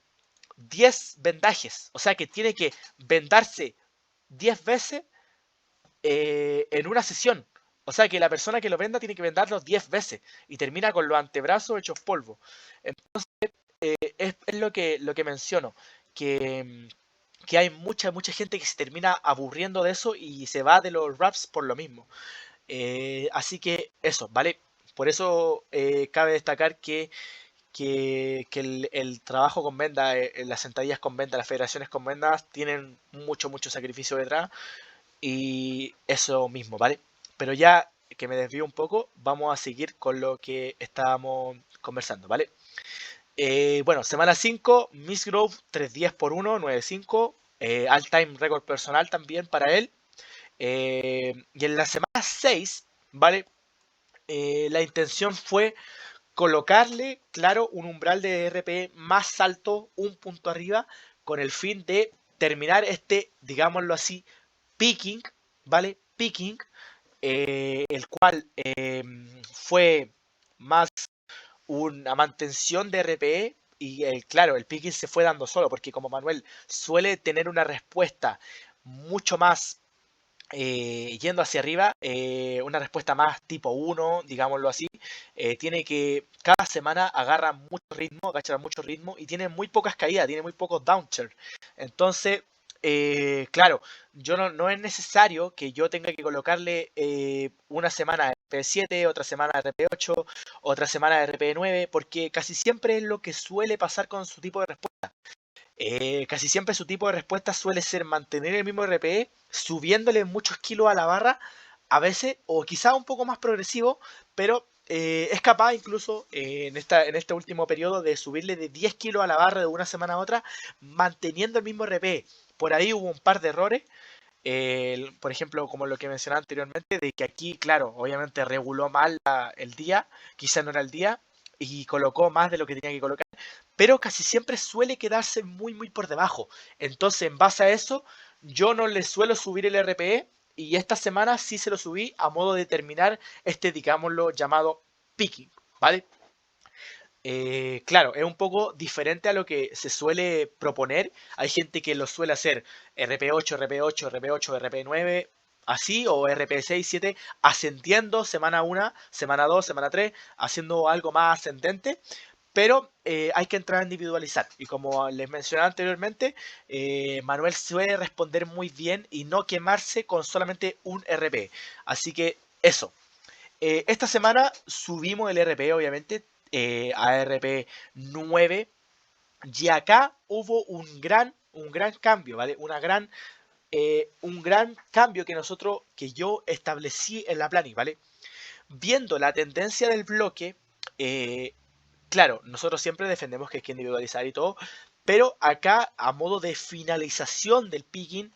10 vendajes. O sea que tiene que vendarse 10 veces en una sesión. O sea que la persona que lo venda tiene que vendarlo 10 veces y termina con los antebrazos hechos polvo. Entonces, es lo que menciono, que, que hay mucha gente que se termina aburriendo de eso y se va de los raps por lo mismo. Así que eso, ¿vale? Por eso cabe destacar que el trabajo con venda, las sentadillas con venda, las federaciones con vendas tienen mucho sacrificio detrás y eso mismo, ¿vale? Pero ya que me desvío un poco, vamos a seguir con lo que estábamos conversando, ¿vale? Bueno, semana 5, Miss Grove 3 días por 1, 9.5, all time récord personal también para él. Y en la semana 6, ¿vale? La intención fue colocarle, claro, un umbral de RP más alto, un punto arriba, con el fin de terminar este, digámoslo así, picking, ¿vale? Picking, el cual fue más una mantención de RPE y claro, el picking se fue dando solo porque como Manuel suele tener una respuesta mucho más yendo hacia arriba, una respuesta más tipo 1, digámoslo así, tiene que cada semana agarra mucho ritmo, agacha mucho ritmo y tiene muy pocas caídas, tiene muy pocos downshare. Entonces, claro, no es necesario que yo tenga que colocarle una semana RP7, otra semana RP8, otra semana RP9, porque casi siempre es lo que suele pasar con su tipo de respuesta. Casi siempre su tipo de respuesta suele ser mantener el mismo RPE, subiéndole muchos kilos a la barra, a veces, o quizá un poco más progresivo, pero es capaz incluso en este último periodo de subirle de 10 kilos a la barra de una semana a otra, manteniendo el mismo RPE. Por ahí hubo un par de errores, por ejemplo, como lo que mencionaba anteriormente, de que aquí, claro, obviamente reguló mal el día, quizá no era el día, y colocó más de lo que tenía que colocar, pero casi siempre suele quedarse muy por debajo. Entonces, en base a eso, yo no le suelo subir el RPE y esta semana sí se lo subí a modo de terminar este, digámoslo, llamado picking, ¿vale? claro, es un poco diferente a lo que se suele proponer. Hay gente que lo suele hacer RP8, RP8, RP8, RP9, así, o RP6, 7, ascendiendo semana 1, semana 2, semana 3, haciendo algo más ascendente. Pero hay que entrar a individualizar. Y como les mencioné anteriormente, Manuel suele responder muy bien y no quemarse con solamente un RP. Así que eso. Esta semana subimos el RP, obviamente, a RP 9. Y acá hubo un gran cambio, ¿vale? Un gran cambio que yo establecí en la planning, ¿vale? Viendo la tendencia del bloque, eh, claro, nosotros siempre defendemos que hay que individualizar y todo, pero acá, a modo de finalización del picking,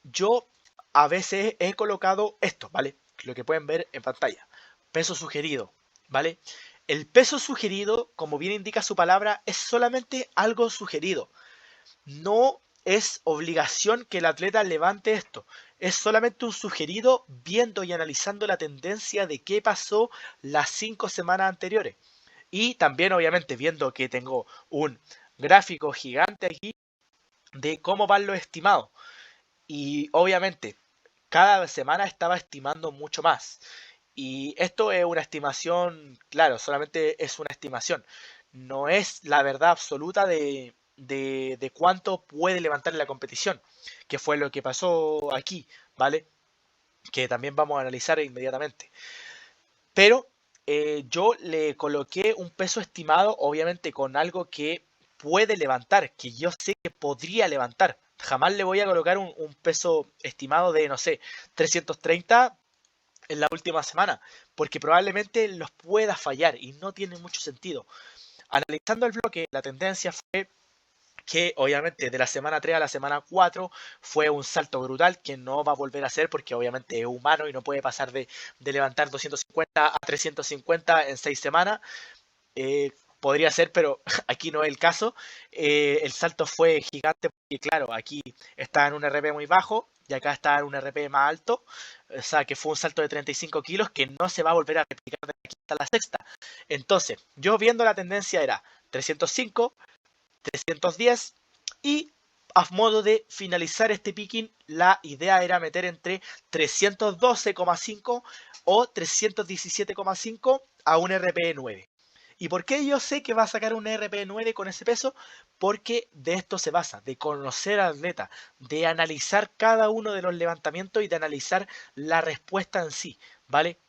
yo a veces he colocado esto, ¿vale? Lo que pueden ver en pantalla. Peso sugerido, ¿vale? El peso sugerido, como bien indica su palabra, es solamente algo sugerido. No es obligación que el atleta levante esto. Es solamente un sugerido viendo y analizando la tendencia de qué pasó las 5 semanas anteriores. Y también, obviamente, viendo que tengo un gráfico gigante aquí de cómo van los estimados. Y obviamente, cada semana estaba estimando mucho más. Y esto es una estimación, claro, solamente es una estimación. No es la verdad absoluta de cuánto puede levantar en la competición, que fue lo que pasó aquí, ¿vale? Que también vamos a analizar inmediatamente. Pero yo le coloqué un peso estimado, obviamente con algo que puede levantar, que yo sé que podría levantar. Jamás le voy a colocar un peso estimado de, no sé, 330 en la última semana, porque probablemente los pueda fallar y no tiene mucho sentido. Analizando el bloque, la tendencia fue que obviamente de la semana 3 a la semana 4 fue un salto brutal que no va a volver a hacer porque obviamente es humano y no puede pasar de levantar 250 a 350 en 6 semanas. Podría ser, pero aquí no es el caso. El salto fue gigante porque, claro, aquí está en un RP muy bajo y acá está en un RP más alto. O sea, que fue un salto de 35 kilos que no se va a volver a replicar de aquí hasta la sexta. Entonces, yo viendo la tendencia era 305, 310 y a modo de finalizar este picking, la idea era meter entre 312,5 o 317,5 a un RP9. ¿Y por qué yo sé que va a sacar un RP9 con ese peso? Porque de esto se basa, de conocer al atleta, de analizar cada uno de los levantamientos y de analizar la respuesta en sí, ¿vale?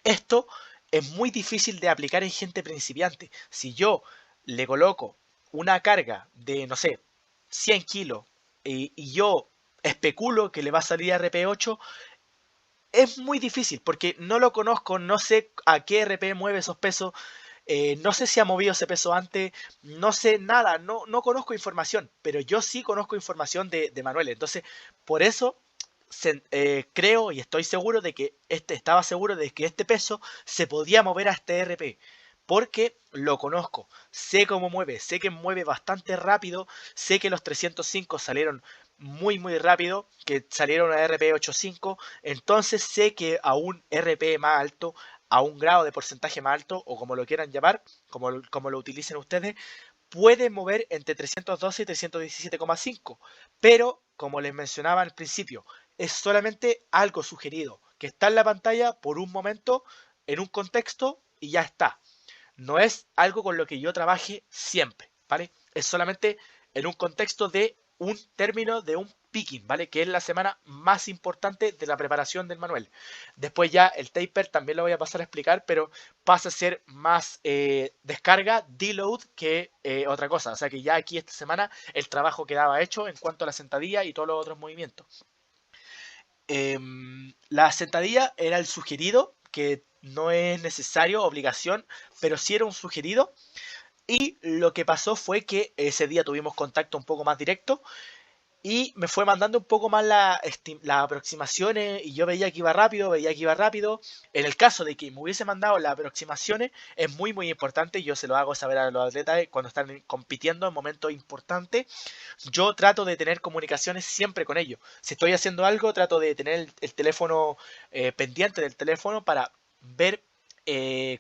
Esto es muy difícil de aplicar en gente principiante. Si yo le coloco una carga de, no sé, 100 kilos y yo especulo que le va a salir RP8, es muy difícil porque no lo conozco, no sé a qué RP mueve esos pesos, no sé si ha movido ese peso antes, no sé nada, no conozco información, pero yo sí conozco información de Manuel. Entonces, por eso creo y estoy seguro de que estaba seguro de que este peso se podía mover a este RP. Porque lo conozco, sé cómo mueve, sé que mueve bastante rápido, sé que los 305 salieron muy rápido, que salieron a RP 85, entonces sé que a un RP más alto, a un grado de porcentaje más alto, o como lo quieran llamar, como lo utilicen ustedes, puede mover entre 312 y 317,5. Pero, como les mencionaba al principio, es solamente algo sugerido, que está en la pantalla por un momento, en un contexto, y ya está. No es algo con lo que yo trabaje siempre, ¿vale? Es solamente en un contexto de un término de un picking, ¿vale? Que es la semana más importante de la preparación del manual. Después ya el taper también lo voy a pasar a explicar, pero pasa a ser más descarga, deload que otra cosa. O sea que ya aquí esta semana el trabajo quedaba hecho en cuanto a la sentadilla y todos los otros movimientos. La sentadilla era el sugerido, que no es necesario, obligación, pero sí era un sugerido. Y lo que pasó fue que ese día tuvimos contacto un poco más directo y me fue mandando un poco más las aproximaciones y yo veía que iba rápido, veía que iba rápido. En el caso de que me hubiese mandado las aproximaciones, es muy importante, yo se lo hago saber a los atletas cuando están compitiendo en momentos importantes. Yo trato de tener comunicaciones siempre con ellos. Si estoy haciendo algo, trato de tener el teléfono pendiente del teléfono para ver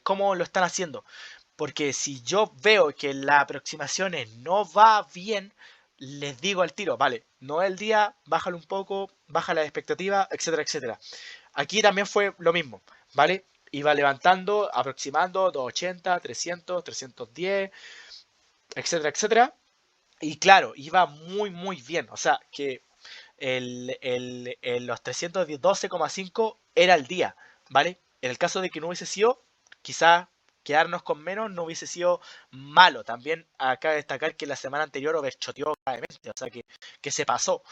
cómo lo están haciendo. porque si yo veo que las aproximaciones no va bien, les digo al tiro, vale, no es el día, bájalo un poco, baja la expectativa, etcétera, etcétera. Aquí también fue lo mismo, ¿vale? Iba levantando, aproximando 280, 300, 310, etcétera, etcétera. Y claro, iba muy, muy bien. O sea, que los 312,5 era el día, ¿vale? En el caso de que no hubiese sido, quizás quedarnos con menos no hubiese sido malo. También acá destacar que la semana anterior overchoteó gravemente, o sea que se pasó.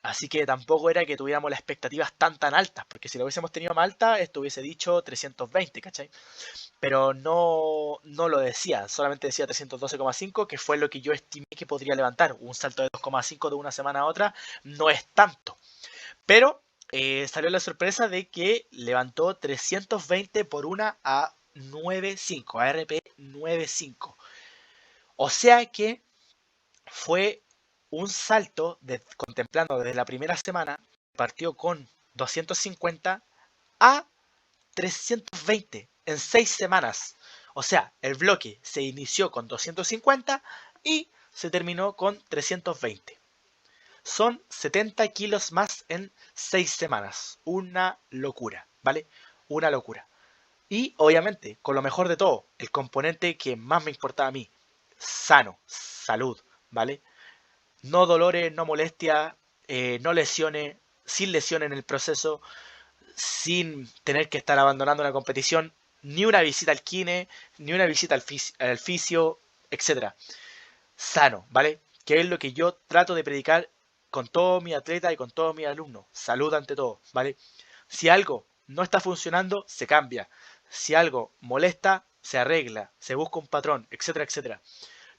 Así que tampoco era que tuviéramos las expectativas tan altas, porque si lo hubiésemos tenido más alta, esto hubiese dicho 320, ¿cachai? Pero no lo decía, solamente decía 312,5, que fue lo que yo estimé que podría levantar. Un salto de 2,5 de una semana a otra no es tanto. Pero salió la sorpresa de que levantó 320 por una a 9.5, ARP 9.5. O sea que fue un salto contemplando desde la primera semana, partió con 250 a 320 en 6 semanas. O sea, el bloque se inició con 250 y se terminó con 320. Son 70 kilos más en 6 semanas. Una locura, ¿vale? Una locura. Y obviamente, con lo mejor de todo, el componente que más me importaba a mí, sano, salud, ¿vale? No dolores, no molestias, no lesiones, sin lesiones en el proceso, sin tener que estar abandonando una competición, ni una visita al kine, ni una visita al fisio, etcétera. Sano, ¿vale? Que es lo que yo trato de predicar con todos mis atletas y con todos mis alumnos. Salud ante todo, ¿vale? Si algo no está funcionando, se cambia. Si algo molesta, se arregla, se busca un patrón, etcétera, etcétera.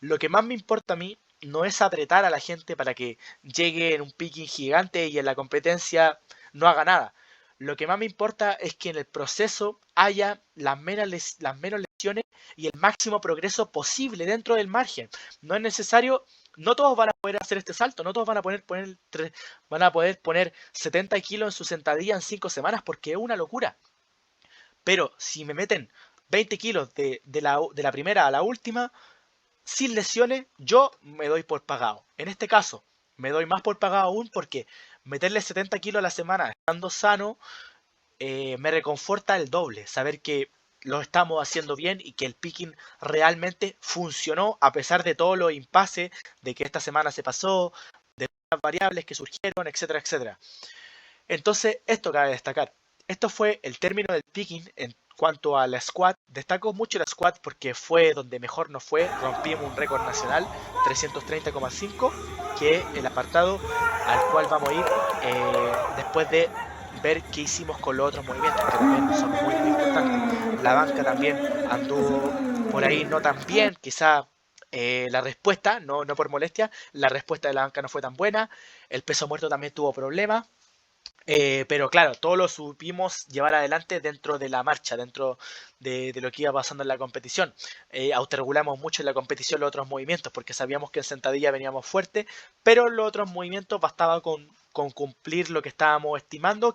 Lo que más me importa a mí no es apretar a la gente para que llegue en un picking gigante y en la competencia no haga nada. Lo que más me importa es que en el proceso haya las menos lesiones y el máximo progreso posible dentro del margen. No es necesario, no todos van a poder hacer este salto, no todos van a van a poder poner 70 kilos en su sentadilla en 5 semanas porque es una locura. Pero si me meten 20 kilos de la primera a la última, sin lesiones, yo me doy por pagado. En este caso, me doy más por pagado aún porque meterle 70 kilos a la semana estando sano me reconforta el doble. Saber que lo estamos haciendo bien y que el picking realmente funcionó a pesar de todos los impases de que esta semana se pasó, de las variables que surgieron, etcétera, etcétera. Entonces, esto cabe destacar. Esto fue el término del picking en cuanto a la squat. Destaco mucho la squat porque fue donde mejor nos fue. Rompimos un récord nacional, 330,5, que es el apartado al cual vamos a ir después de ver qué hicimos con los otros movimientos, que también son muy, muy importantes. La banca también anduvo por ahí no tan bien, quizá la respuesta, no por molestia, la respuesta de la banca no fue tan buena. El peso muerto también tuvo problemas. Pero claro, todo lo supimos llevar adelante dentro de la marcha, dentro de lo que iba pasando en la competición. Autorregulamos mucho en la competición los otros movimientos porque sabíamos que en sentadilla veníamos fuerte, pero los otros movimientos bastaba con cumplir lo que estábamos estimando.